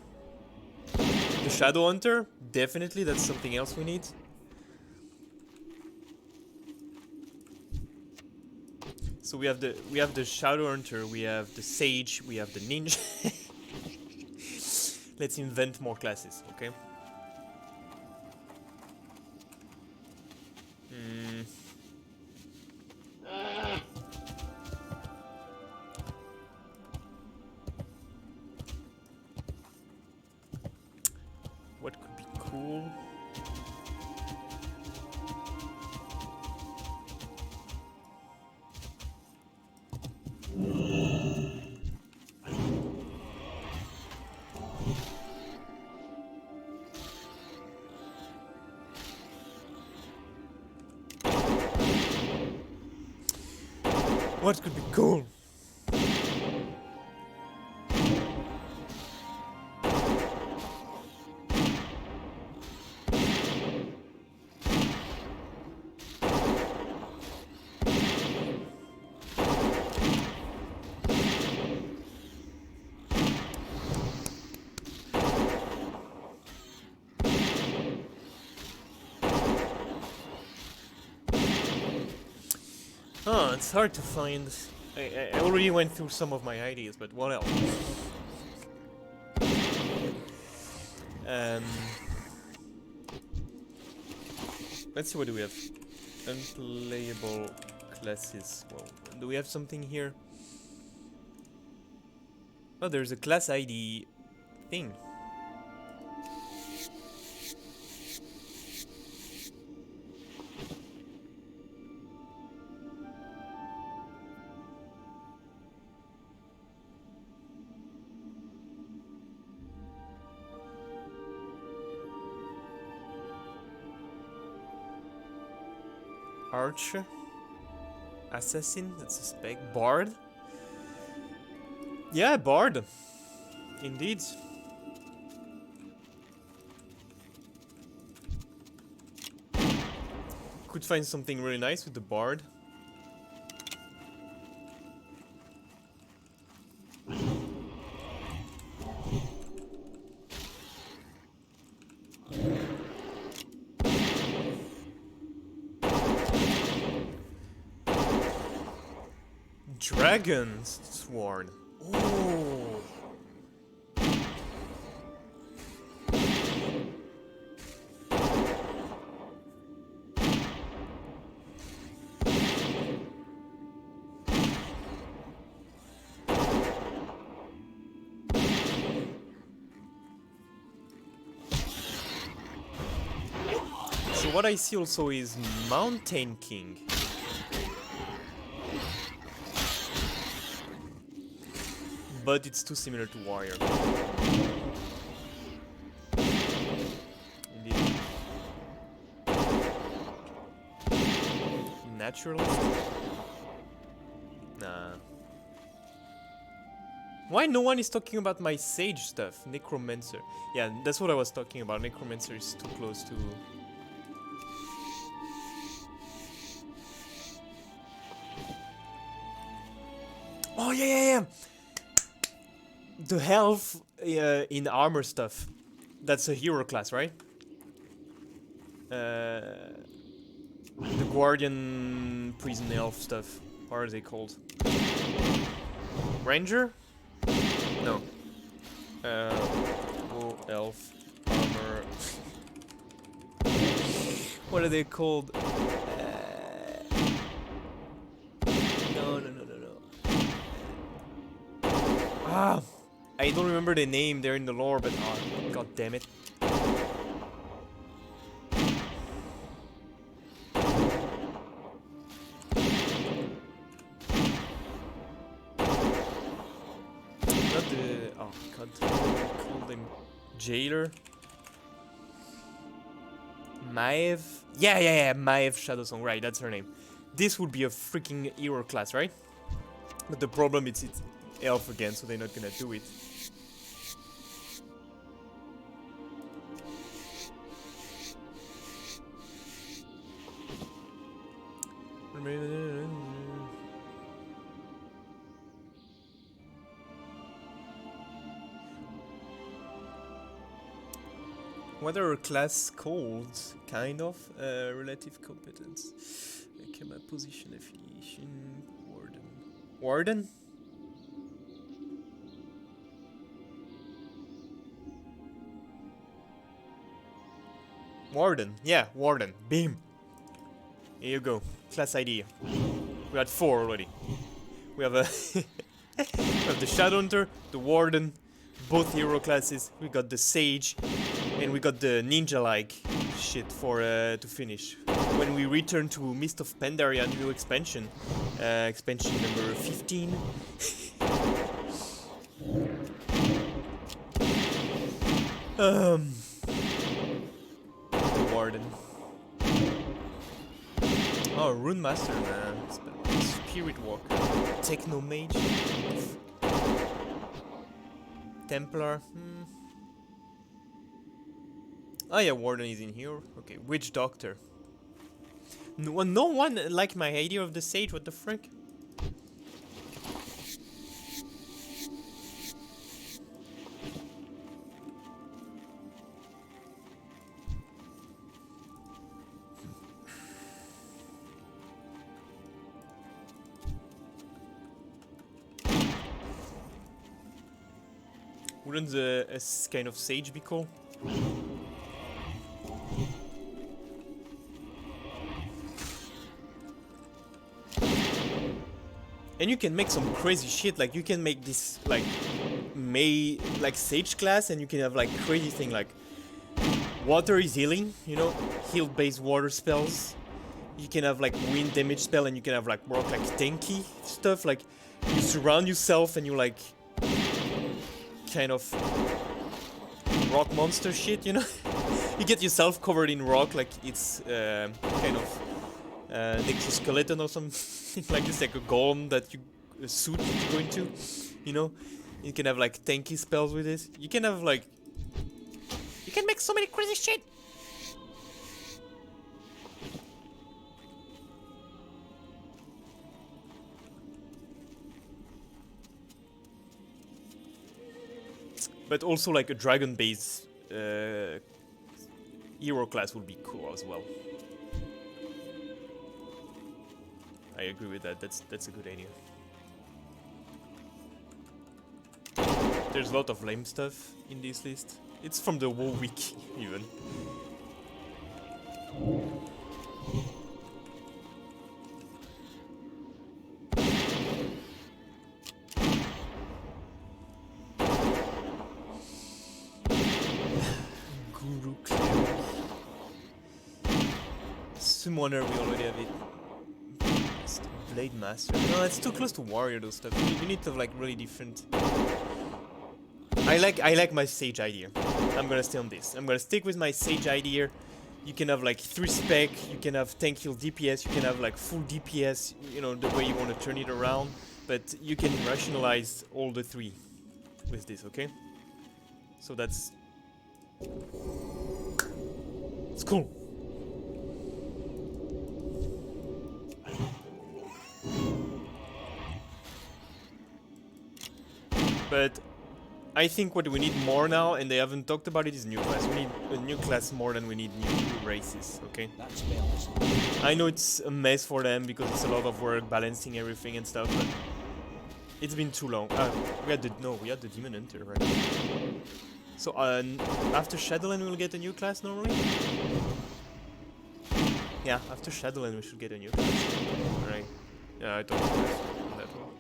The Shadow Hunter, definitely, that's something else we need. So we have the Shadow Hunter, we have the Sage, we have the Ninja. Let's invent more classes, okay? What could be cool? What could be cool? Oh, it's hard to find. I already went through some of my ideas, but what else? Let's see, what do we have? Unplayable classes. Well, do we have something here? Oh, there's a class ID thing. Archer, Assassin, that's a spec. Bard? Yeah, Bard. Indeed. Could find something really nice with the Bard. Dragon's Sworn. Oh. So what I see also is Mountain King. But it's too similar to Warrior. Indeed. Naturalist? Nah. Why no one is talking about my Sage stuff? Necromancer. Yeah, that's what I was talking about. Necromancer is too close to... Oh, yeah. The health in armor stuff. That's a hero class, right? The Guardian prison elf stuff. What are they called? Ranger? No. Bull elf armor. What are they called? No. Ah, I don't remember the name. They're in the lore, but oh, god damn it. Not the oh god, call them jailer. Maeve? Yeah, Maeve Shadowsong, right, that's her name. This would be a freaking hero class, right? But the problem is it's elf again, so they're not gonna do it. What are a class called? Kind of. Relative competence. Combat position affiliation. Warden. Warden? Warden. Yeah, Warden. Beam. Here you go. Class ID. We had 4 already. We have a we have the Shadowhunter, the Warden, both hero classes. We got the Sage, and we got the ninja-like shit for to finish. When we return to Mist of Pandaria new expansion, expansion number 15. The Warden. Oh, Rune Master, man. Spirit Walker. Techno Mage. Templar. Oh yeah, Warden is in here. Okay, Witch Doctor. No one liked my idea of the Sage, what the frick? Wouldn't a kind of Sage be cool? And you can make some crazy shit, like you can make this like Sage class, and you can have like crazy thing like water is healing, you know, heal based water spells. You can have like wind damage spell, and you can have like more like tanky stuff, like you surround yourself and you like kind of rock monster shit, you know. You get yourself covered in rock, like it's kind of an exoskeleton or something like this, like a golem that you a suit that you go into, you know. You can have like tanky spells with this. You can have like you can make so many crazy shit. But also like a dragon based hero class would be cool as well. I agree with that. That's a good idea. There's a lot of lame stuff in this list. It's from the WoW wiki even. Guru Cleric. Summoner, we already have it. Blade Master. No, it's too close to Warrior, those stuff. You need to have like really different. I like my Sage idea. I'm gonna stay on this. I'm gonna stick with my Sage idea. You can have like 3 spec, you can have tank heal DPS, you can have like full DPS, you know, the way you want to turn it around. But you can rationalize all the 3 with this, okay? So that's... it's cool. But I think what we need more now, and they haven't talked about it, is new class. We need a new class more than we need new races, okay? That spell is I know it's a mess for them because it's a lot of work balancing everything and stuff, but it's been too long. We had the Demon Hunter, right? So after Shadowland we'll get a new class normally? Yeah, after Shadowland we should get a new class. Alright. Yeah, I don't know that well.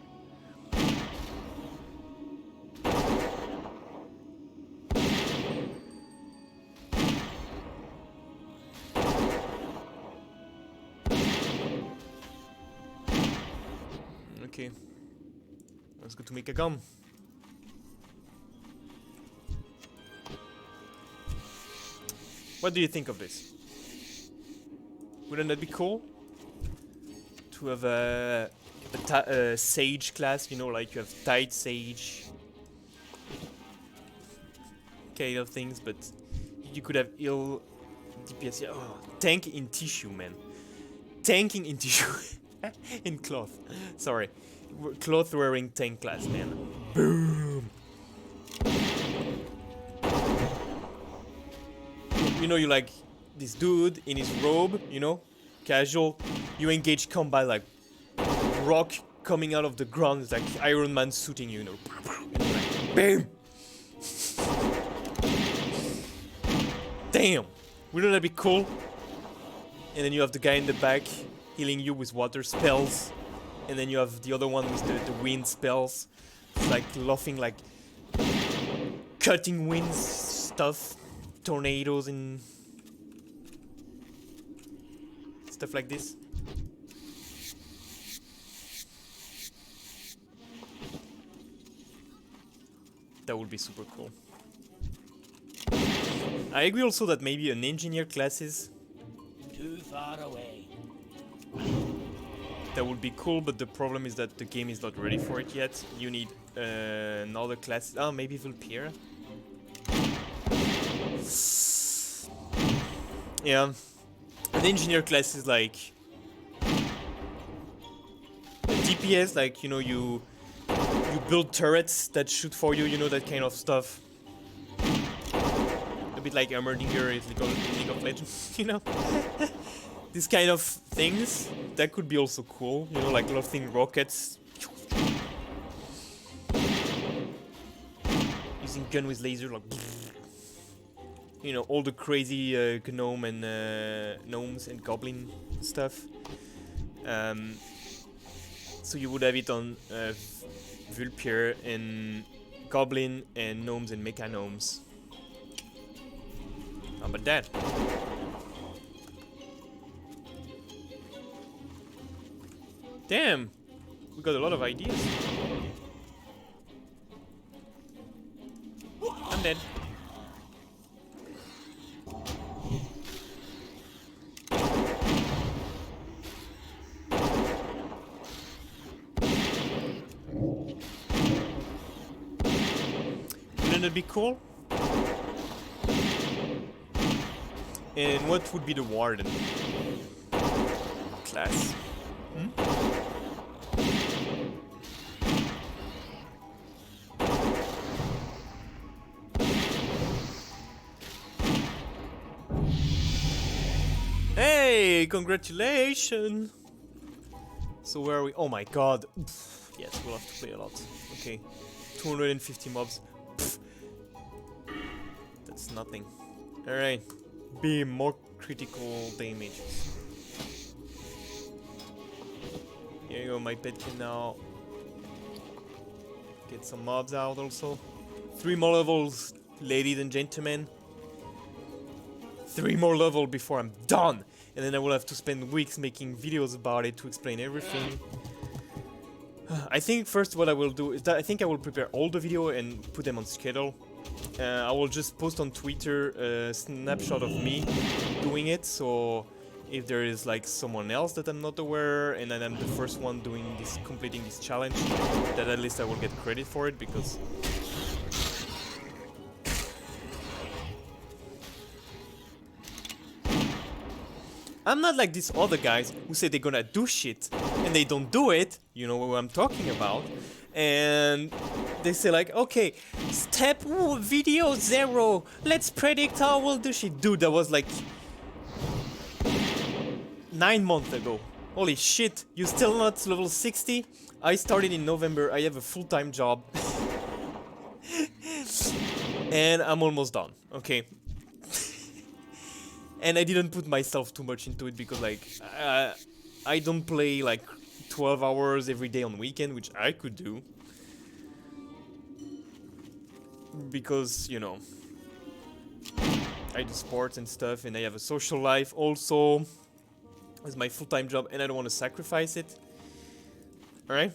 Okay. Let's go to make a gun. What do you think of this? Wouldn't that be cool? To have a sage class, you know, like you have tight sage kind of things, but you could have ill DPS. Yeah, oh, tank in tissue, man. Tanking in tissue. In cloth. Sorry. Cloth wearing tank class, man. Boom! You know, you like this dude in his robe, you know? Casual. You engage combat like rock coming out of the ground. It's like Iron Man shooting you, you know? And like, BAM! Damn! Wouldn't that be cool? And then you have the guy in the back healing you with water spells. And then you have the other one with the wind spells. It's like laughing, like cutting winds stuff. Tornadoes and stuff like this. That would be super cool. I agree also that maybe an engineer classes. too far away. That would be cool, but the problem is that the game is not ready for it yet. You need another class. Oh, maybe Vulpera. Yeah, an engineer class is like a DPS, like, you know, you build turrets that shoot for you, you know, that kind of stuff. A bit like Heimerdinger is League of Legends, you know. These kind of things, that could be also cool, you know, like loading rockets. Using gun with laser, like, you know, all the crazy gnome and gnomes and goblin stuff. So you would have it on Vulpera and goblin and gnomes and mecha gnomes. How about that? Damn, we got a lot of ideas. I'm dead. Wouldn't it be cool? And what would be the warden class? Hmm? Hey, congratulations! So where are we? Oh my god. Pff, yes, we'll have to play a lot. Okay. 250 mobs. Pff. That's nothing. Alright. Be more critical damage. Here you go, my pet can now get some mobs out also. 3 more levels, ladies and gentlemen. 3 more levels before I'm done. And then I will have to spend weeks making videos about it to explain everything. I think first what I will do is that I think I will prepare all the video and put them on schedule. I will just post on Twitter a snapshot of me doing it, so if there is like someone else that I'm not aware and then I'm the first one doing this, completing this challenge, that at least I will get credit for it, because I'm not like these other guys who say they're gonna do shit and they don't do it, you know what I'm talking about. and they say like, okay, step video 0, let's predict how we'll do shit. Dude, that was like 9 months ago. Holy shit, you still not level 60? I started in November, I have a full-time job. And I'm almost done, okay? And I didn't put myself too much into it because like, I don't play like 12 hours every day on weekend, which I could do. Because, you know, I do sports and stuff and I have a social life also. It's my full-time job and I don't want to sacrifice it. Alright?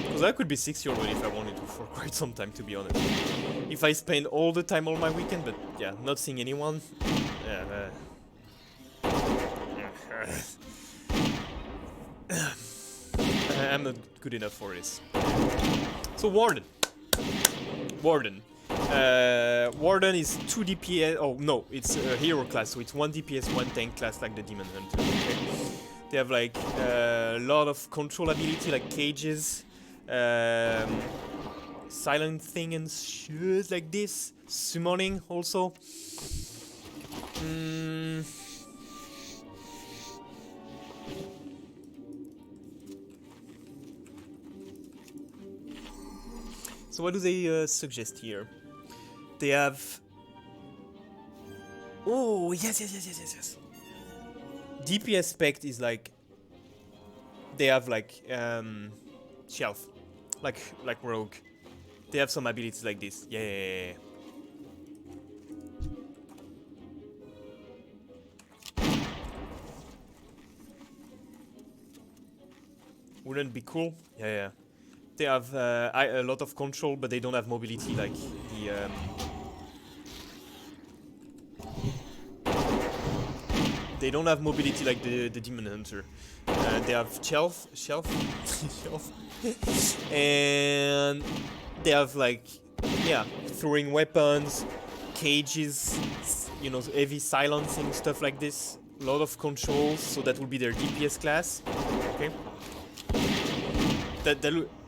Because I could be 60 already if I wanted to for quite some time, to be honest. If I spend all the time on my weekend, but yeah, not seeing anyone. I'm not good enough for this. So Warden. Warden is 2 DPS. Oh no, it's a hero class, so it's 1 DPS, 1 tank class like the Demon Hunter. Okay? They have like a lot of control ability, like cages, silent thing and shit like this. Summoning also. So what do they suggest here? They have... Oh, yes. DPS spec is like... They have like... Shelf. Like Rogue. They have some abilities like this. Yeah. Wouldn't it be cool? Yeah. They have a lot of control, but they don't have mobility like the... They don't have mobility like the Demon Hunter. They have shelf, and they have like, yeah, throwing weapons, cages, you know, heavy silencing, stuff like this. A lot of controls, so that will be their DPS class. Okay.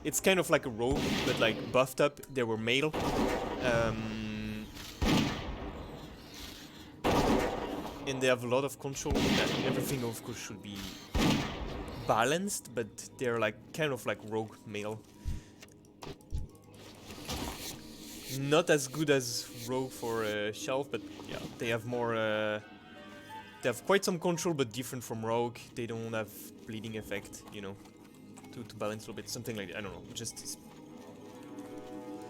It's kind of like a rogue, but like buffed up. They were male. And they have a lot of control. Everything, of course, should be balanced, but they're like kind of like rogue male. Not as good as rogue for shelf, but yeah, they have more. They have quite some control, but different from rogue. They don't have bleeding effect, you know. To balance a little bit, something like that. I don't know, just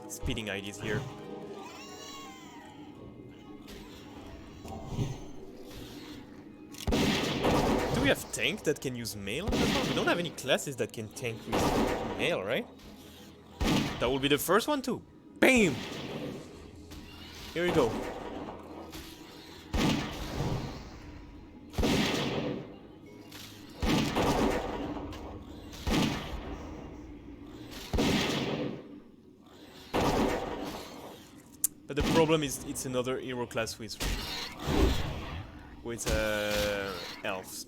speeding ideas here. Do we have tank that can use mail? We don't have any classes that can tank with mail, right? That will be the first one too. Bam! Here we go. But the problem is it's another hero class with elves.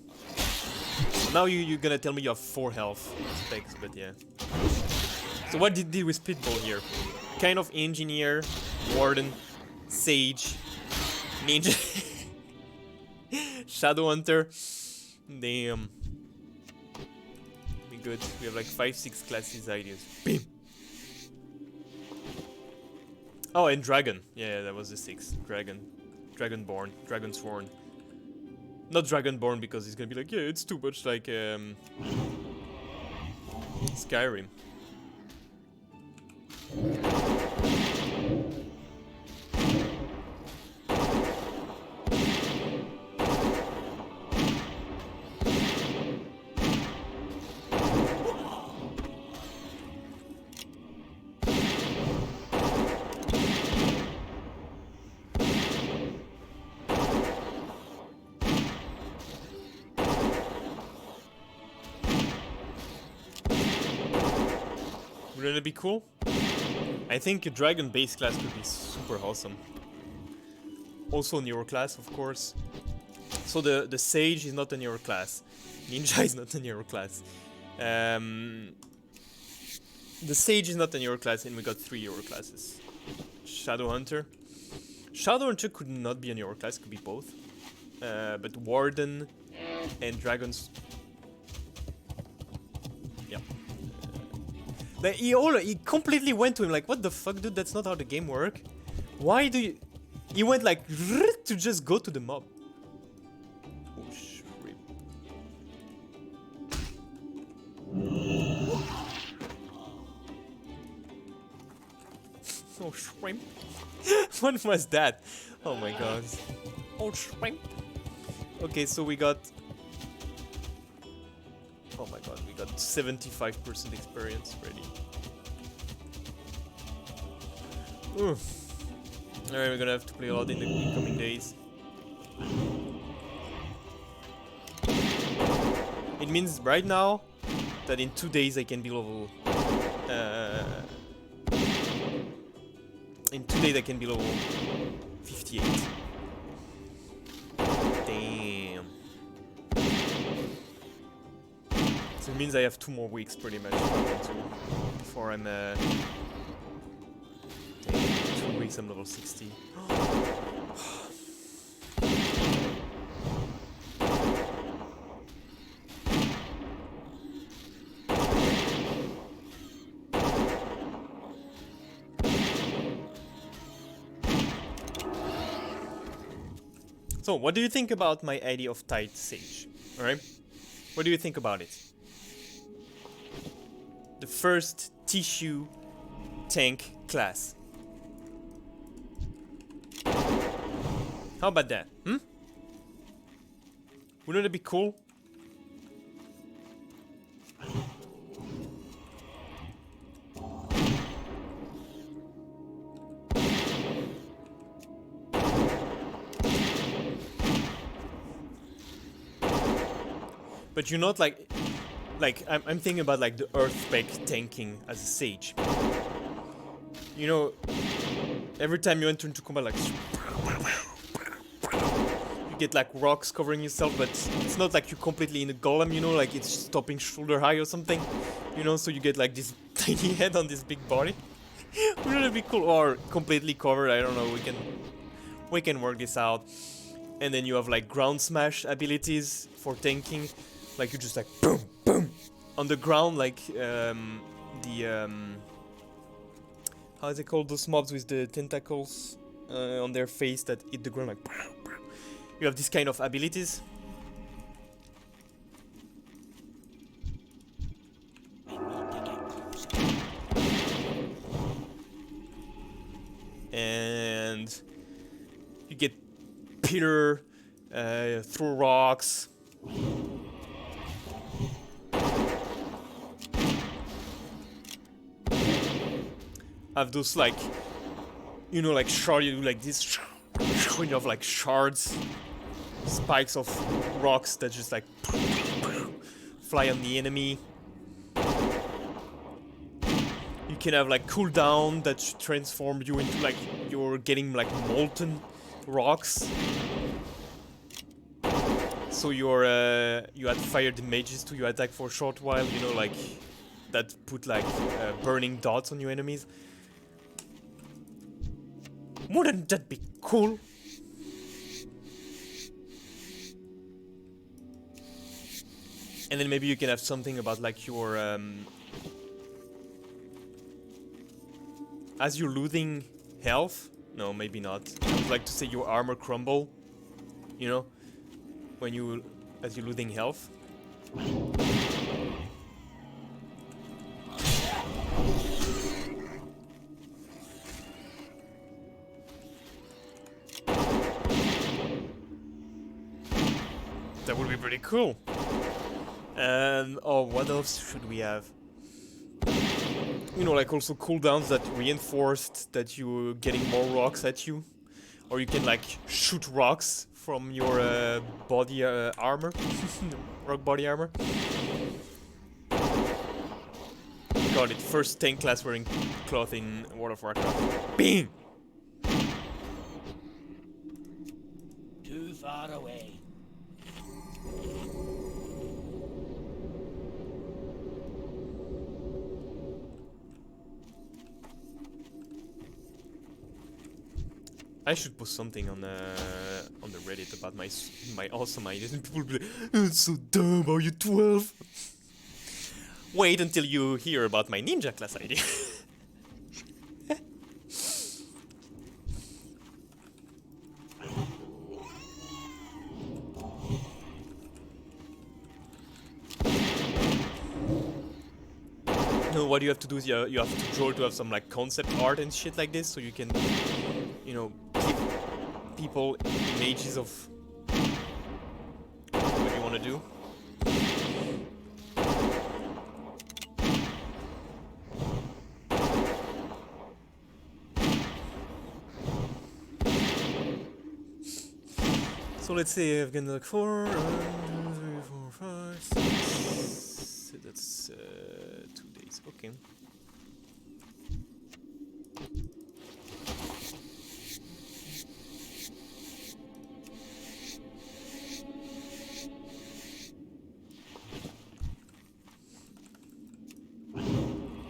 Now you're gonna tell me you have 4 health specs, but yeah. So what did with Pitbull here? Kind of engineer, warden, sage, ninja, shadow hunter. Damn. Be good. We have like 5-6 classes ideas. Bam. Oh, and dragon. Yeah, that was the 6. Dragonborn. Dragonsworn. Not Dragonborn because he's gonna be like, yeah, it's too much like Skyrim. Wouldn't it be cool? I think a dragon base class could be super awesome. Also Nero class, of course. So the Sage is not in your class. Ninja is not in your class. The Sage is not in your class, and we got 3 Euro classes. Shadowhunter. Shadowhunter could not be in your class, could be both. But Warden and Dragons. Yeah. Like he completely went to him like, what the fuck, dude? That's not how the game works. Why do you? He went like to just go to the mob. Oh shrimp. Oh shrimp. What was that? Oh my god. Oh shrimp. Okay, so we got. Oh my god, we got 75% experience ready. Alright, we're gonna have to play a lot in the incoming days. It means right now that in 2 days I can be level. In 2 days I can be level 58. Damn. So it means I have 2 more weeks pretty much before I'm. Damn, 2 weeks I'm level 60. So, what do you think about my idea of tight Sage? Alright? What do you think about it? The first tissue tank class. How about that? Wouldn't it be cool? But you're not like I'm thinking about like the earth spec tanking as a Sage. You know, every time you enter into combat, like you get like rocks covering yourself, but it's not like you're completely in a golem. You know, like it's stopping shoulder high or something. You know, so you get like this tiny head on this big body. Wouldn't it be cool? Or completely covered? I don't know. We can work this out. And then you have like ground smash abilities for tanking. Like you just like boom, boom on the ground, like how is it called? Those mobs with the tentacles on their face that hit the ground, like you have this kind of abilities. And you get pillar, throw rocks. Have those like, you know, like shard, you do like this, you have like shards, spikes of rocks that just like fly on the enemy. You can have like cooldown that transform you into like you're getting like molten rocks. So you add fire damages to your attack for a short while, you know, like that put like burning dots on your enemies. Wouldn't that be cool? And then maybe you can have something about like your as you're losing health. No, maybe not. I would like to say your armor crumble. You know, when you as you're losing health. That would be pretty cool. And oh, what else should we have? You know, like also cooldowns that reinforced that you're getting more rocks at you, or you can like shoot rocks from your body armor, rock body armor. Got it. First tank class wearing cloth in World of Warcraft. Bing. Too far away. I should post something on the Reddit about my awesome ideas, and people will be like, "It's so dumb. Are you 12?" Wait until you hear about my ninja class idea. No, what you have to do is you have to draw to have some like concept art and shit like this, so you can, you know, give people images of what you want to do. So let's say I've got like 4, 1, 2, 3, 4, 5, 6. So that's 2 days. Okay.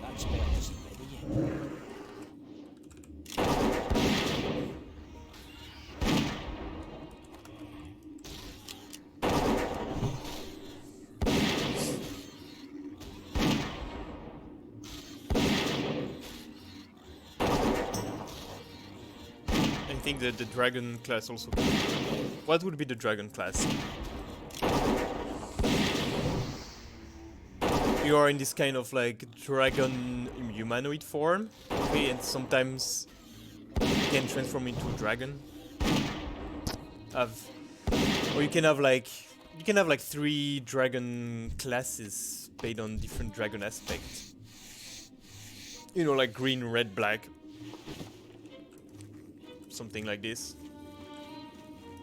That spell isn't ready yet. I think that the dragon class also. What would be the dragon class? You are in this kind of like dragon humanoid form, okay, and sometimes you can transform into a dragon. Or you can have like 3 dragon classes based on different dragon aspects. You know, like green, red, black. Something like this.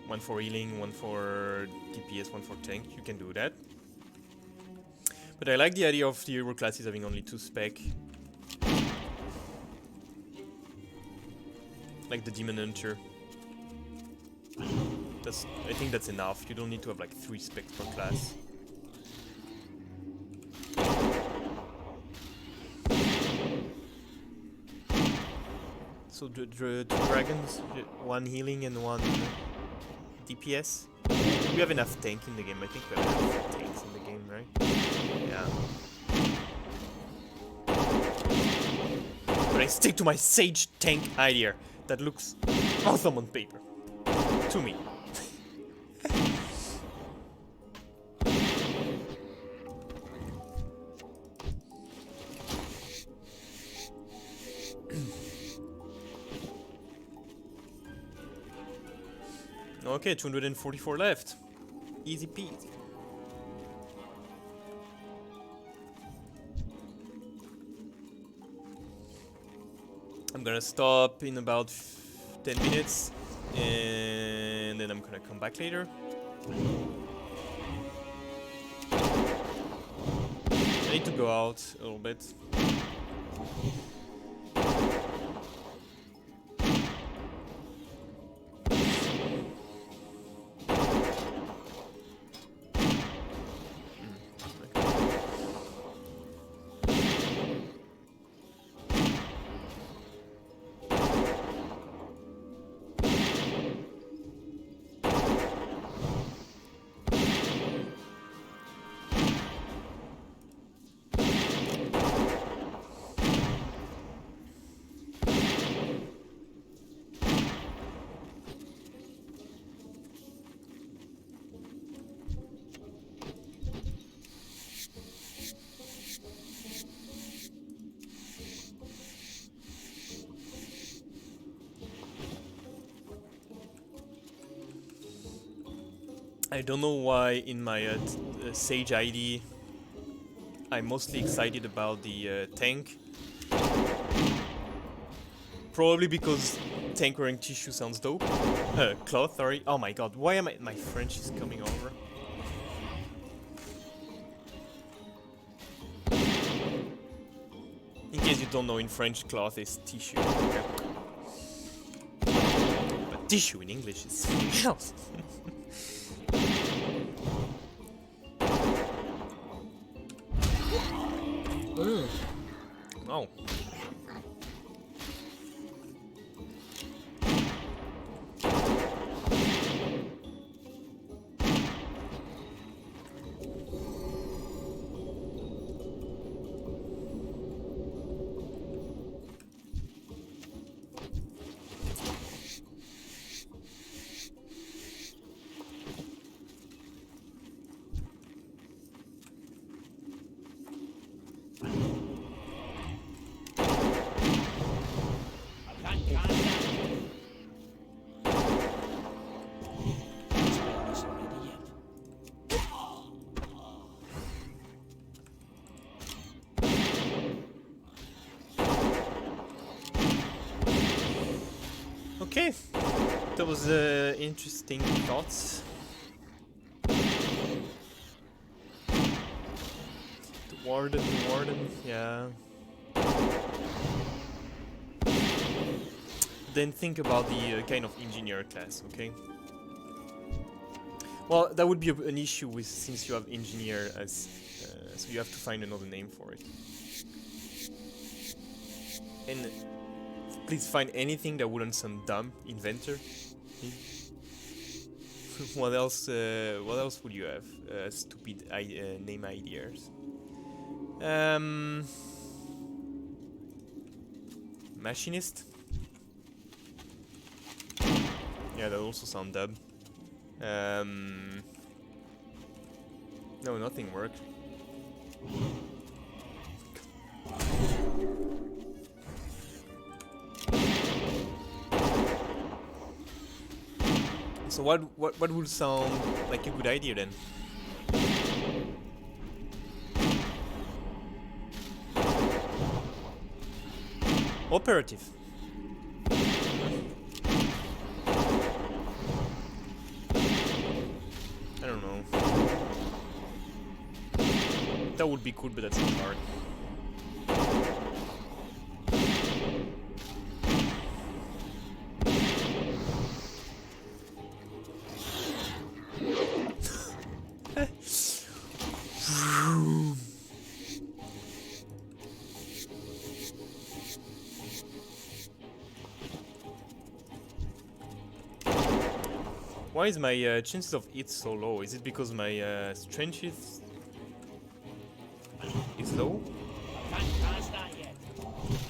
One for healing, one for DPS, one for tank. You can do that. But I like the idea of the hero classes having only 2 spec. Like the Demon Hunter. I think that's enough. You don't need to have like 3 specs per class. So the dragons, 1 healing and 1 DPS. We have enough tank in the game. I think we have enough tanks in the game, right? Yeah. But I stick to my Sage tank idea. That looks awesome on paper. To me. Okay, 244 left. Easy peasy. I'm gonna stop in about 10 minutes and then I'm gonna come back later. I need to go out a little bit. I don't know why in my Sage ID I'm mostly excited about the tank. Probably because tank wearing tissue sounds dope. Cloth, sorry. Oh my god, why am I... My French is coming over. In case you don't know, in French, cloth is tissue. Okay. But tissue in English is something else. Oh. I can't cast that yet. That spell isn't ready yet. Okay. That was interesting thoughts. The warden, yeah. Then think about the kind of engineer class, okay? Well, that would be an issue with since you have engineer as, so you have to find another name for it. And please find anything that wouldn't sound dumb. Inventor. What else? What else would you have? Stupid name ideas. Machinist. Yeah, that also sound dumb. No, nothing worked. So what would sound like a good idea then? Operative. I don't know. That would be cool, but that's not hard. Why is my chances of hit so low? Is it because my strength is low? I can't cast that yet.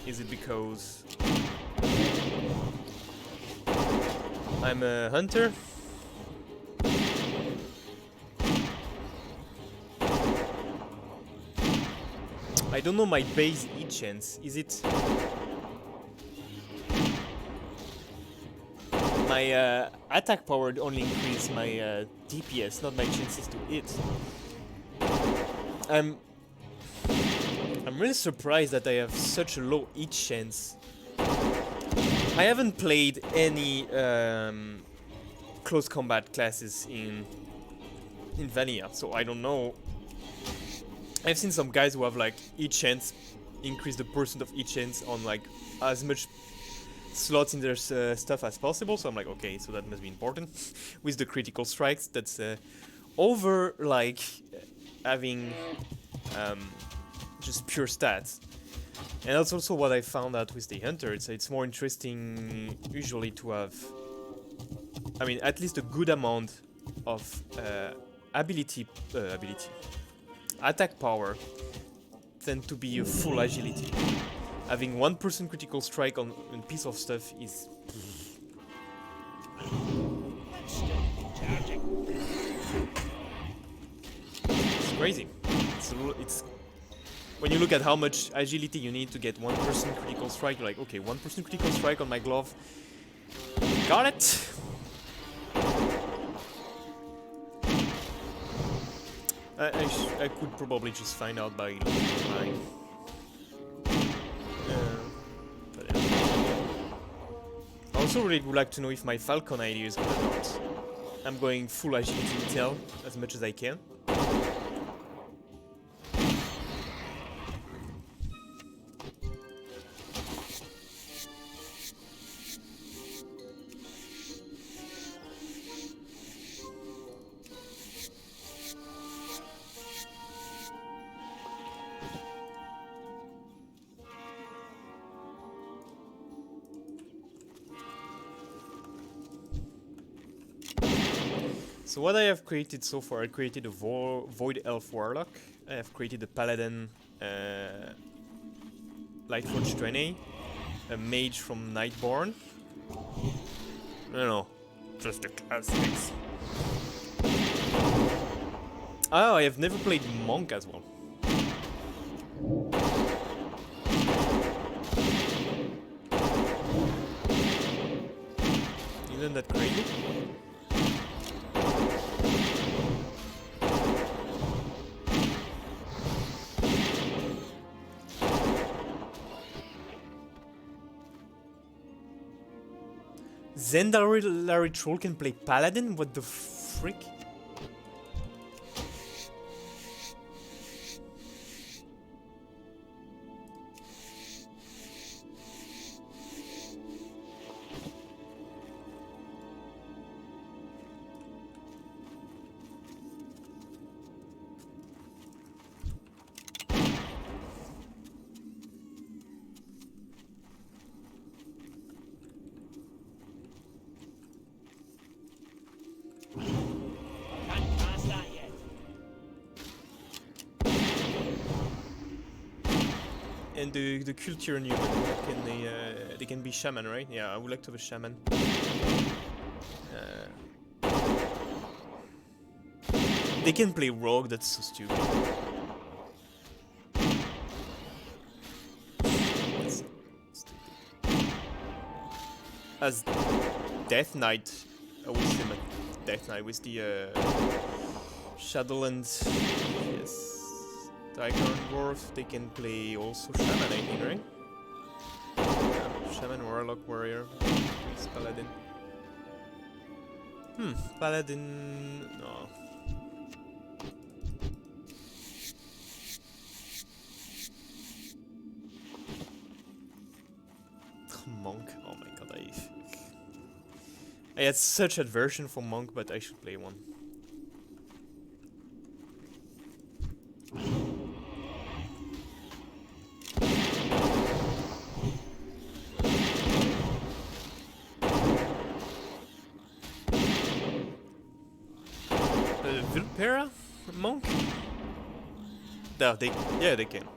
Is it because I'm a hunter? I don't know my base hit chance. Is it my attack power only increase my DPS, not my chances to hit? I'm really surprised that I have such a low hit chance. I haven't played any close combat classes in vanilla, so I don't know. I've seen some guys who have like hit chance increase the percent of hit chance on like as much slots in their stuff as possible, so I'm like, okay, so that must be important. With the critical strikes, that's over like having just pure stats. And that's also what I found out with the hunter. It's more interesting usually to have, I mean, at least a good amount of attack power than to be a full agility. Having 1% critical strike on a piece of stuff is That's still charging. it's crazy. It's when you look at how much agility you need to get 1% critical strike, you're like, okay, 1% critical strike on my glove. Got it! I could probably just find out by looking online. But yeah. I also really would like to know if my Falcon idea is good or not. I'm going full agility intel as much as I can. So what I have created so far, I created a Void Elf Warlock. I have created a Paladin Lightforged 20, a Mage from Nightborn. No, just the classics. Oh, I have never played Monk as well. Isn't that crazy? Zendalari Troll can play Paladin? What the frick? Can't cast that yet. And the culture human, they can be shaman, right? Yeah, I would like to have a shaman. They can play rogue. That's so stupid. That's stupid. As Death Knight, I would say like Death Knight with the Shadowlands. Yes. Tiger and Dwarf, they can play also Shaman, I think, right? Yeah, Shaman, Warlock, Warrior, Priest, Paladin. Paladin... no. Monk, oh my god, I had such aversion for Monk, but I should play one. Vilpera? Monk? No, yeah, they can.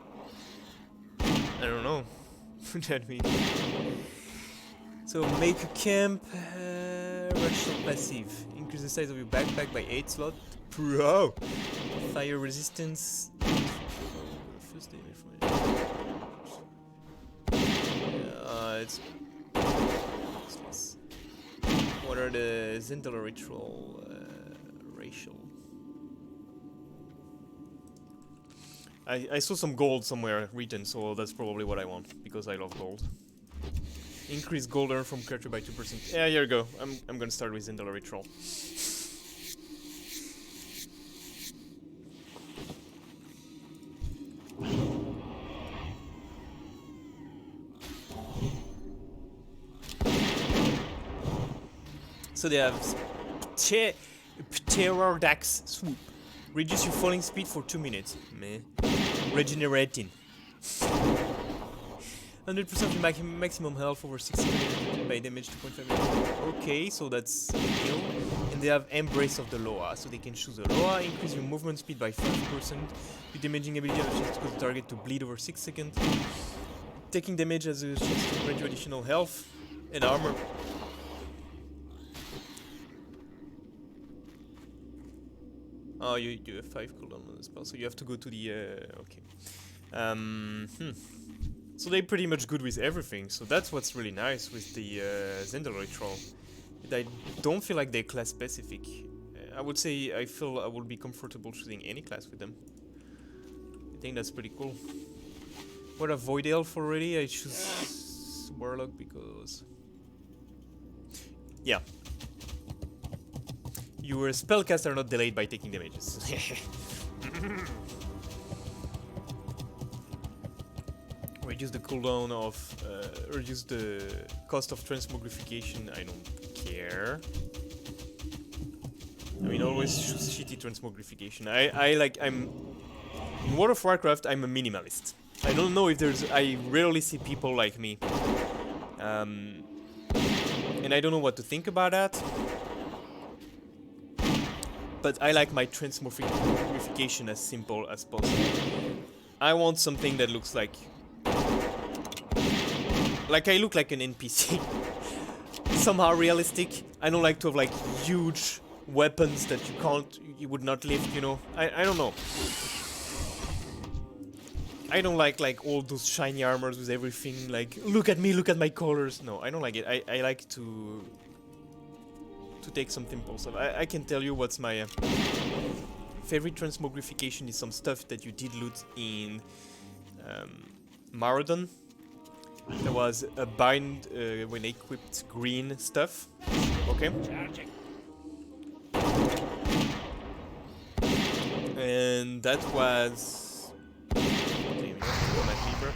I don't know. That means. So make a camp, rational passive. Increase the size of your backpack by 8 slot. Bro! Fire resistance. First damage it's useless. What are the Zendala ritual racial? I saw some gold somewhere written, so that's probably what I want, because I love gold. Increase gold earned from character by 2%. Yeah, here you go. I'm gonna start with Zendala ritual. So they have Pterodactyl Swoop. Reduce your falling speed for 2 minutes. Meh. Regenerating. 100% of your maximum health over 6 seconds by damage 2.5. Okay, so that's new. And they have Embrace of the Loa, so they can choose a Loa, increase your movement speed by 5%. Your damaging ability has a chance to cause the target to bleed over 6 seconds. Taking damage has a chance to grant you additional health and armor. Oh, you have 5 cooldown on the spell, so you have to go to the okay. So they're pretty much good with everything, so that's what's really nice with the Zendalari Troll. I don't feel like they're class specific. I would say I feel I would be comfortable choosing any class with them. I think that's pretty cool. What a Void Elf already, I choose Warlock because... yeah. Your spellcasts are not delayed by taking damages. Reduce the cooldown of... reduce the cost of transmogrification, I don't care. I mean, always choose shitty transmogrification. I'm... in World of Warcraft, I'm a minimalist. I don't know if there's... I rarely see people like me. And I don't know what to think about that. but I like my transmogrification as simple as possible. I want something that looks like I look like an NPC. Somehow realistic. I don't like to have like huge weapons that you would not lift, you know. I don't know. I don't like all those shiny armors with everything like, look at me, look at my colors. No, I don't like it. I like to take some simple stuff. I can tell you what's my favorite transmogrification is some stuff that you did loot in Marathon. There was a bind when equipped green stuff. Okay. Charging. And that was... Okay, we have to go back deeper.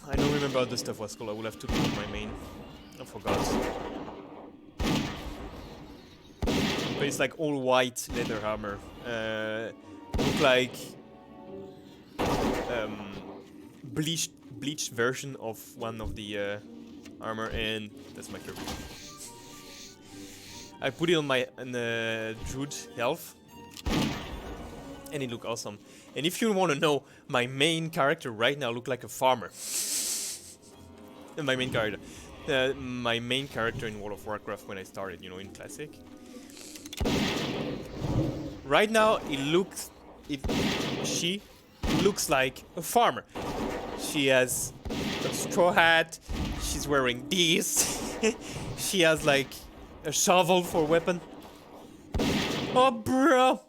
I don't remember how the stuff was called. I will have to look at my main. I forgot. But it's like all white leather armor. Look like bleached version of one of the armor, and that's my favorite. I put it on my Druid health, and it looked awesome. And if you want to know, my main character right now look like a farmer. My main character in World of Warcraft when I started, you know, in Classic. Right now, she looks like a farmer. She has a straw hat. She's wearing this. She has like a shovel for weapon. Oh, bro.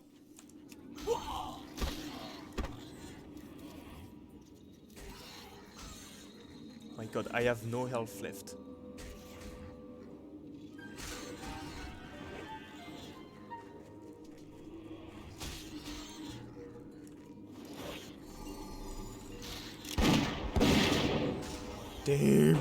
My god, I have no health left. Damn.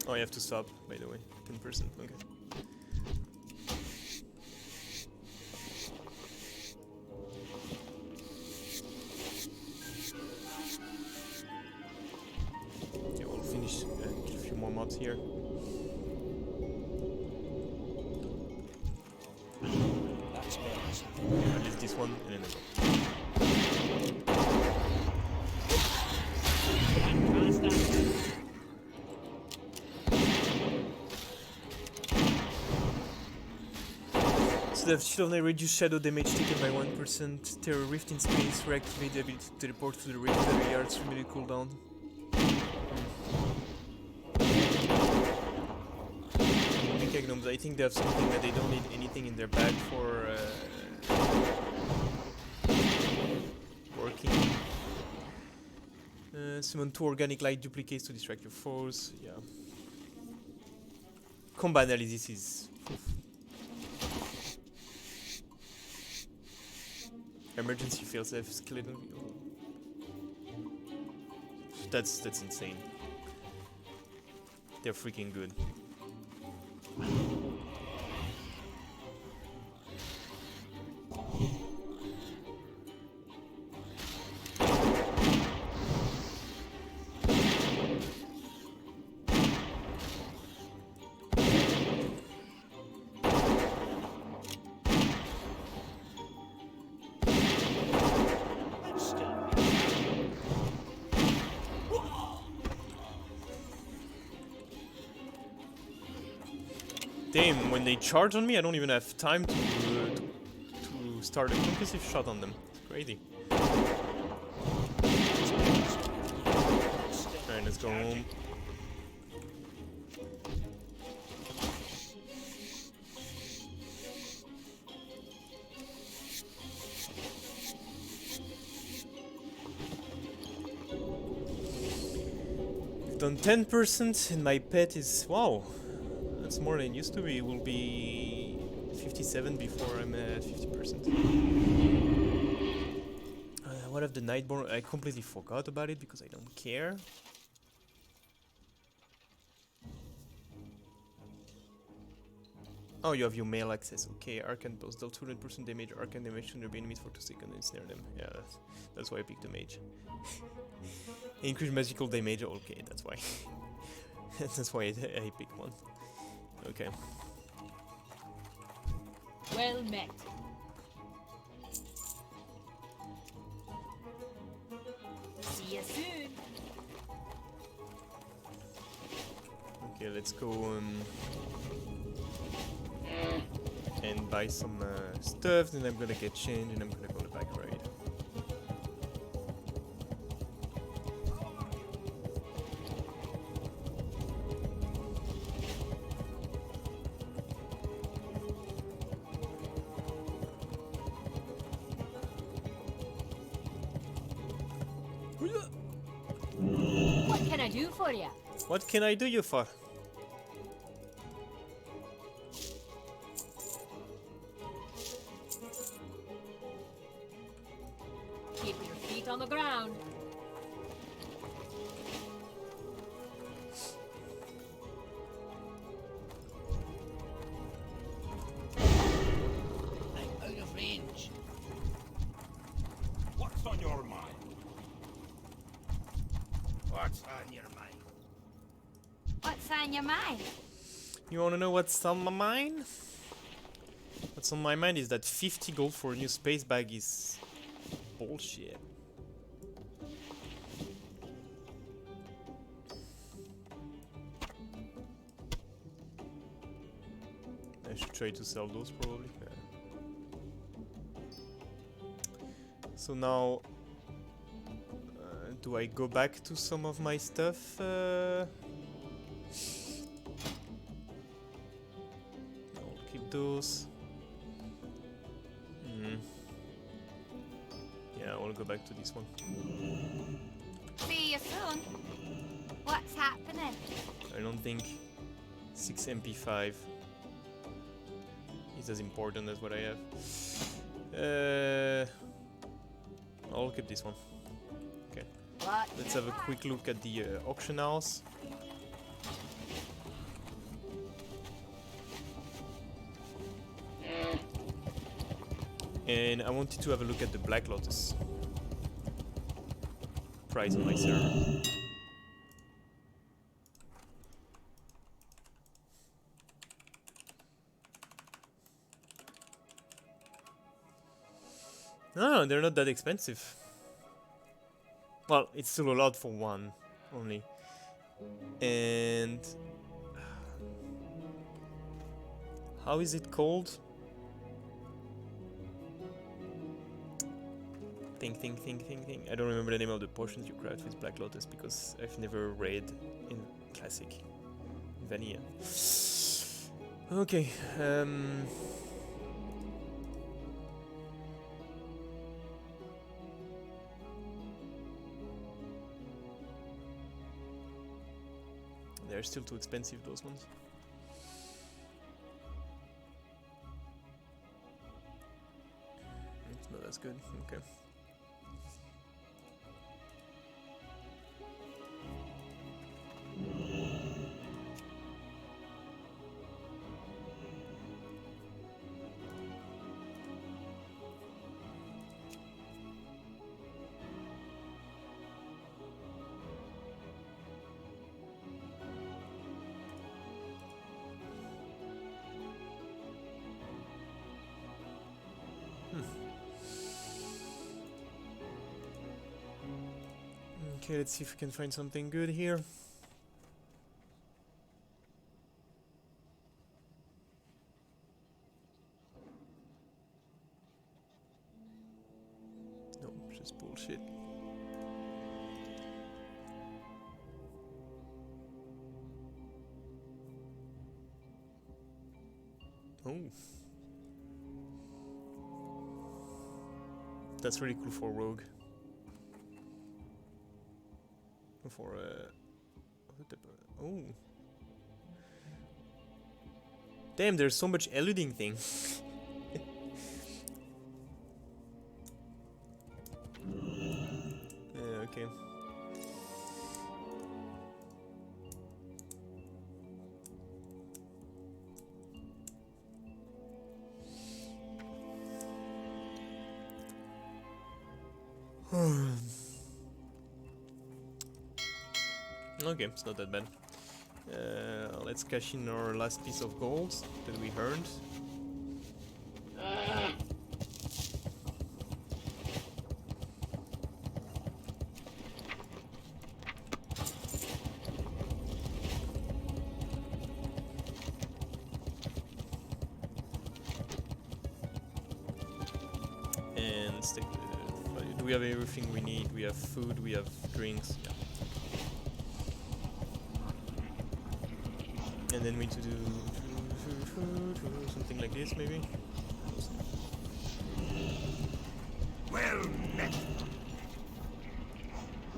Oh, I have to stop, by the way. 10%, okay. Okay, we'll finish a few more mods here. That's better. At least this one, and then I go. Past that. So the shield only reduce shadow damage taken by 1%. Terror Rift in space, reactivate the ability to teleport to the rift 30 yards, 3-minute cooldown. Gnomes, I think they have something that they don't need anything in their bag for working. Summon 2 organic light duplicates to distract your foes. Yeah. Combat analysis is. Emergency failsafe skeleton. That's insane. They're freaking good. Damn, when they charge on me, I don't even have time to start a concussive shot on them. It's crazy. Alright, let's go home. We've done 10% and my pet is... wow! That's more than it used to be. It will be 57 before I'm at 50%. What What of the Nightborn? I completely forgot about it because I don't care. Oh, you have your mail access. Okay, Arcane Pulse dealt 200% damage. Arcane damage to nearby enemies for 2 seconds and snare them. Yeah, that's why I picked the mage. Increase magical damage. Okay, that's why. That's why I picked one. Okay. Well met. See you soon. Okay, let's go and buy some stuff. Then I'm gonna get changed and I'm gonna go to the back ride. What can I do for you? What can I do you for? Keep your feet on the ground. I'm out of range. What's on your mind? What's on your mind? What's on your mind? You wanna know what's on my mind? What's on my mind is that 50 gold for a new space bag is bullshit. I should try to sell those probably. Yeah. So now, do I go back to some of my stuff? I'll keep those. Yeah, I want to go back to this one. See you soon. What's happening? I don't think 6 MP5 is as important as what I have. I'll keep this one. Okay. What? Let's have a quick look at the auction house. And I wanted to have a look at the Black Lotus price on my server. No, they're not that expensive. Well, it's still a lot for one only. And how is it called? Think. I don't remember the name of the potions you craft with Black Lotus because I've never read in Classic Vanilla. Okay, they're still too expensive, those ones. It's not as good, okay. Okay, let's see if we can find something good here. No, just bullshit. Oh. That's really cool for Rogue. For oh. Damn, there's so much eluding thing. Okay. Okay, it's not that bad. Let's cash in our last piece of gold that we earned. And stick. Do we have everything we need? We have food. We have drinks. Yeah. And then we need to do something like this, maybe. Well met.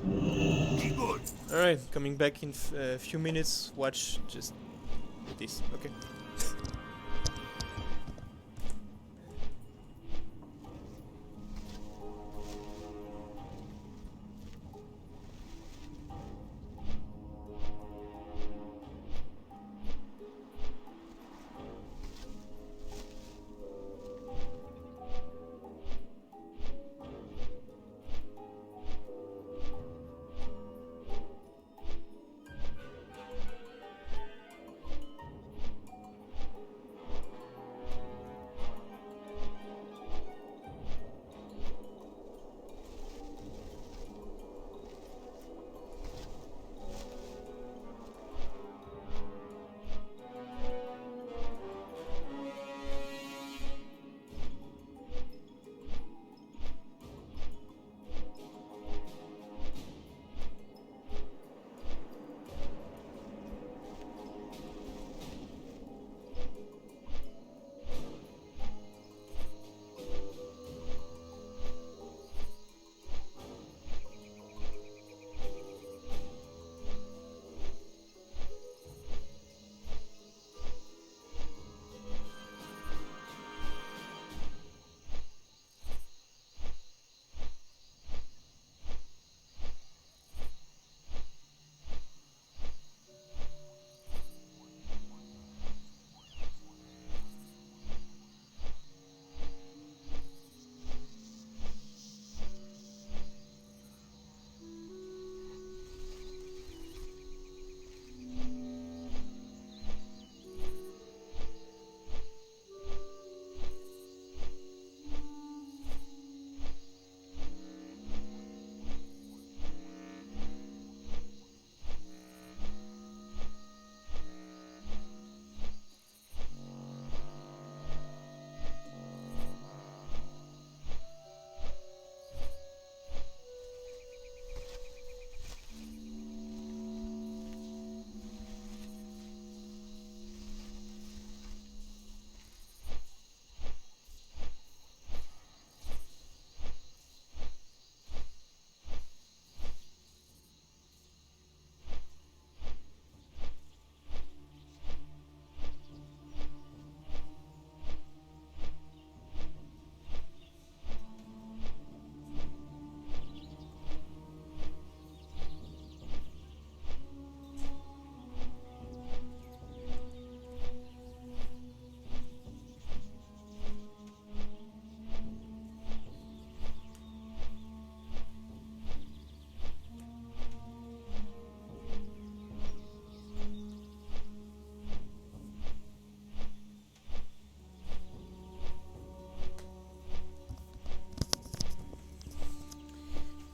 Be good. All right, coming back in a few minutes. Watch just this. Okay.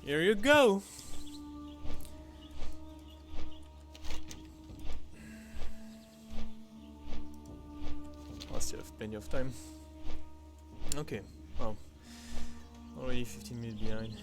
Here you go. I still have plenty of time. Okay, well, already 15 minutes behind.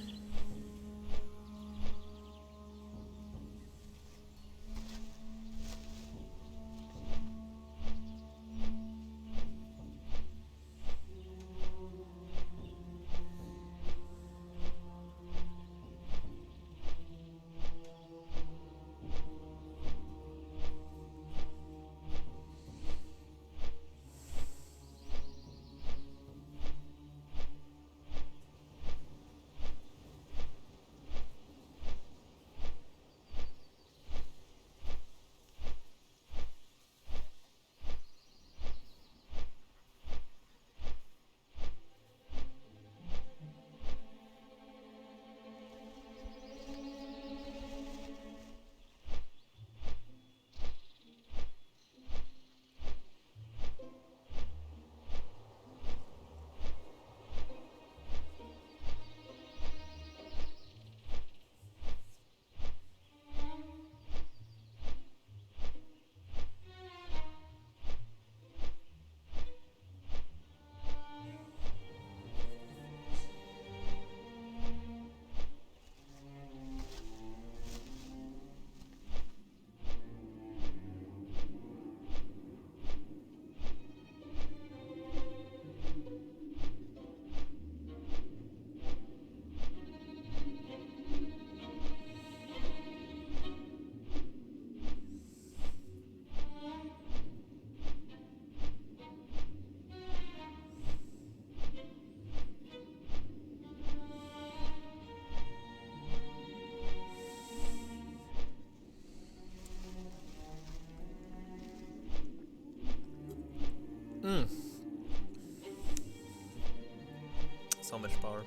So much power.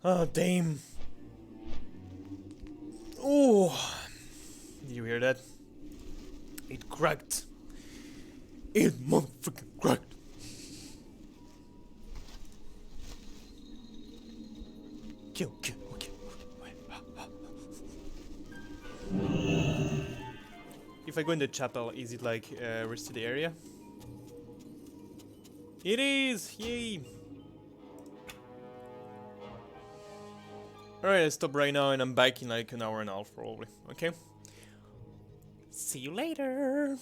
Oh, damn. Oh, did you hear that? It cracked. It motherfucking cracked. Kill, kill, okay. If I go in the chapel, is it like rest of the area? It is! Yay! Alright, I stop right now and I'm back in like an hour and a half probably, okay? See you later!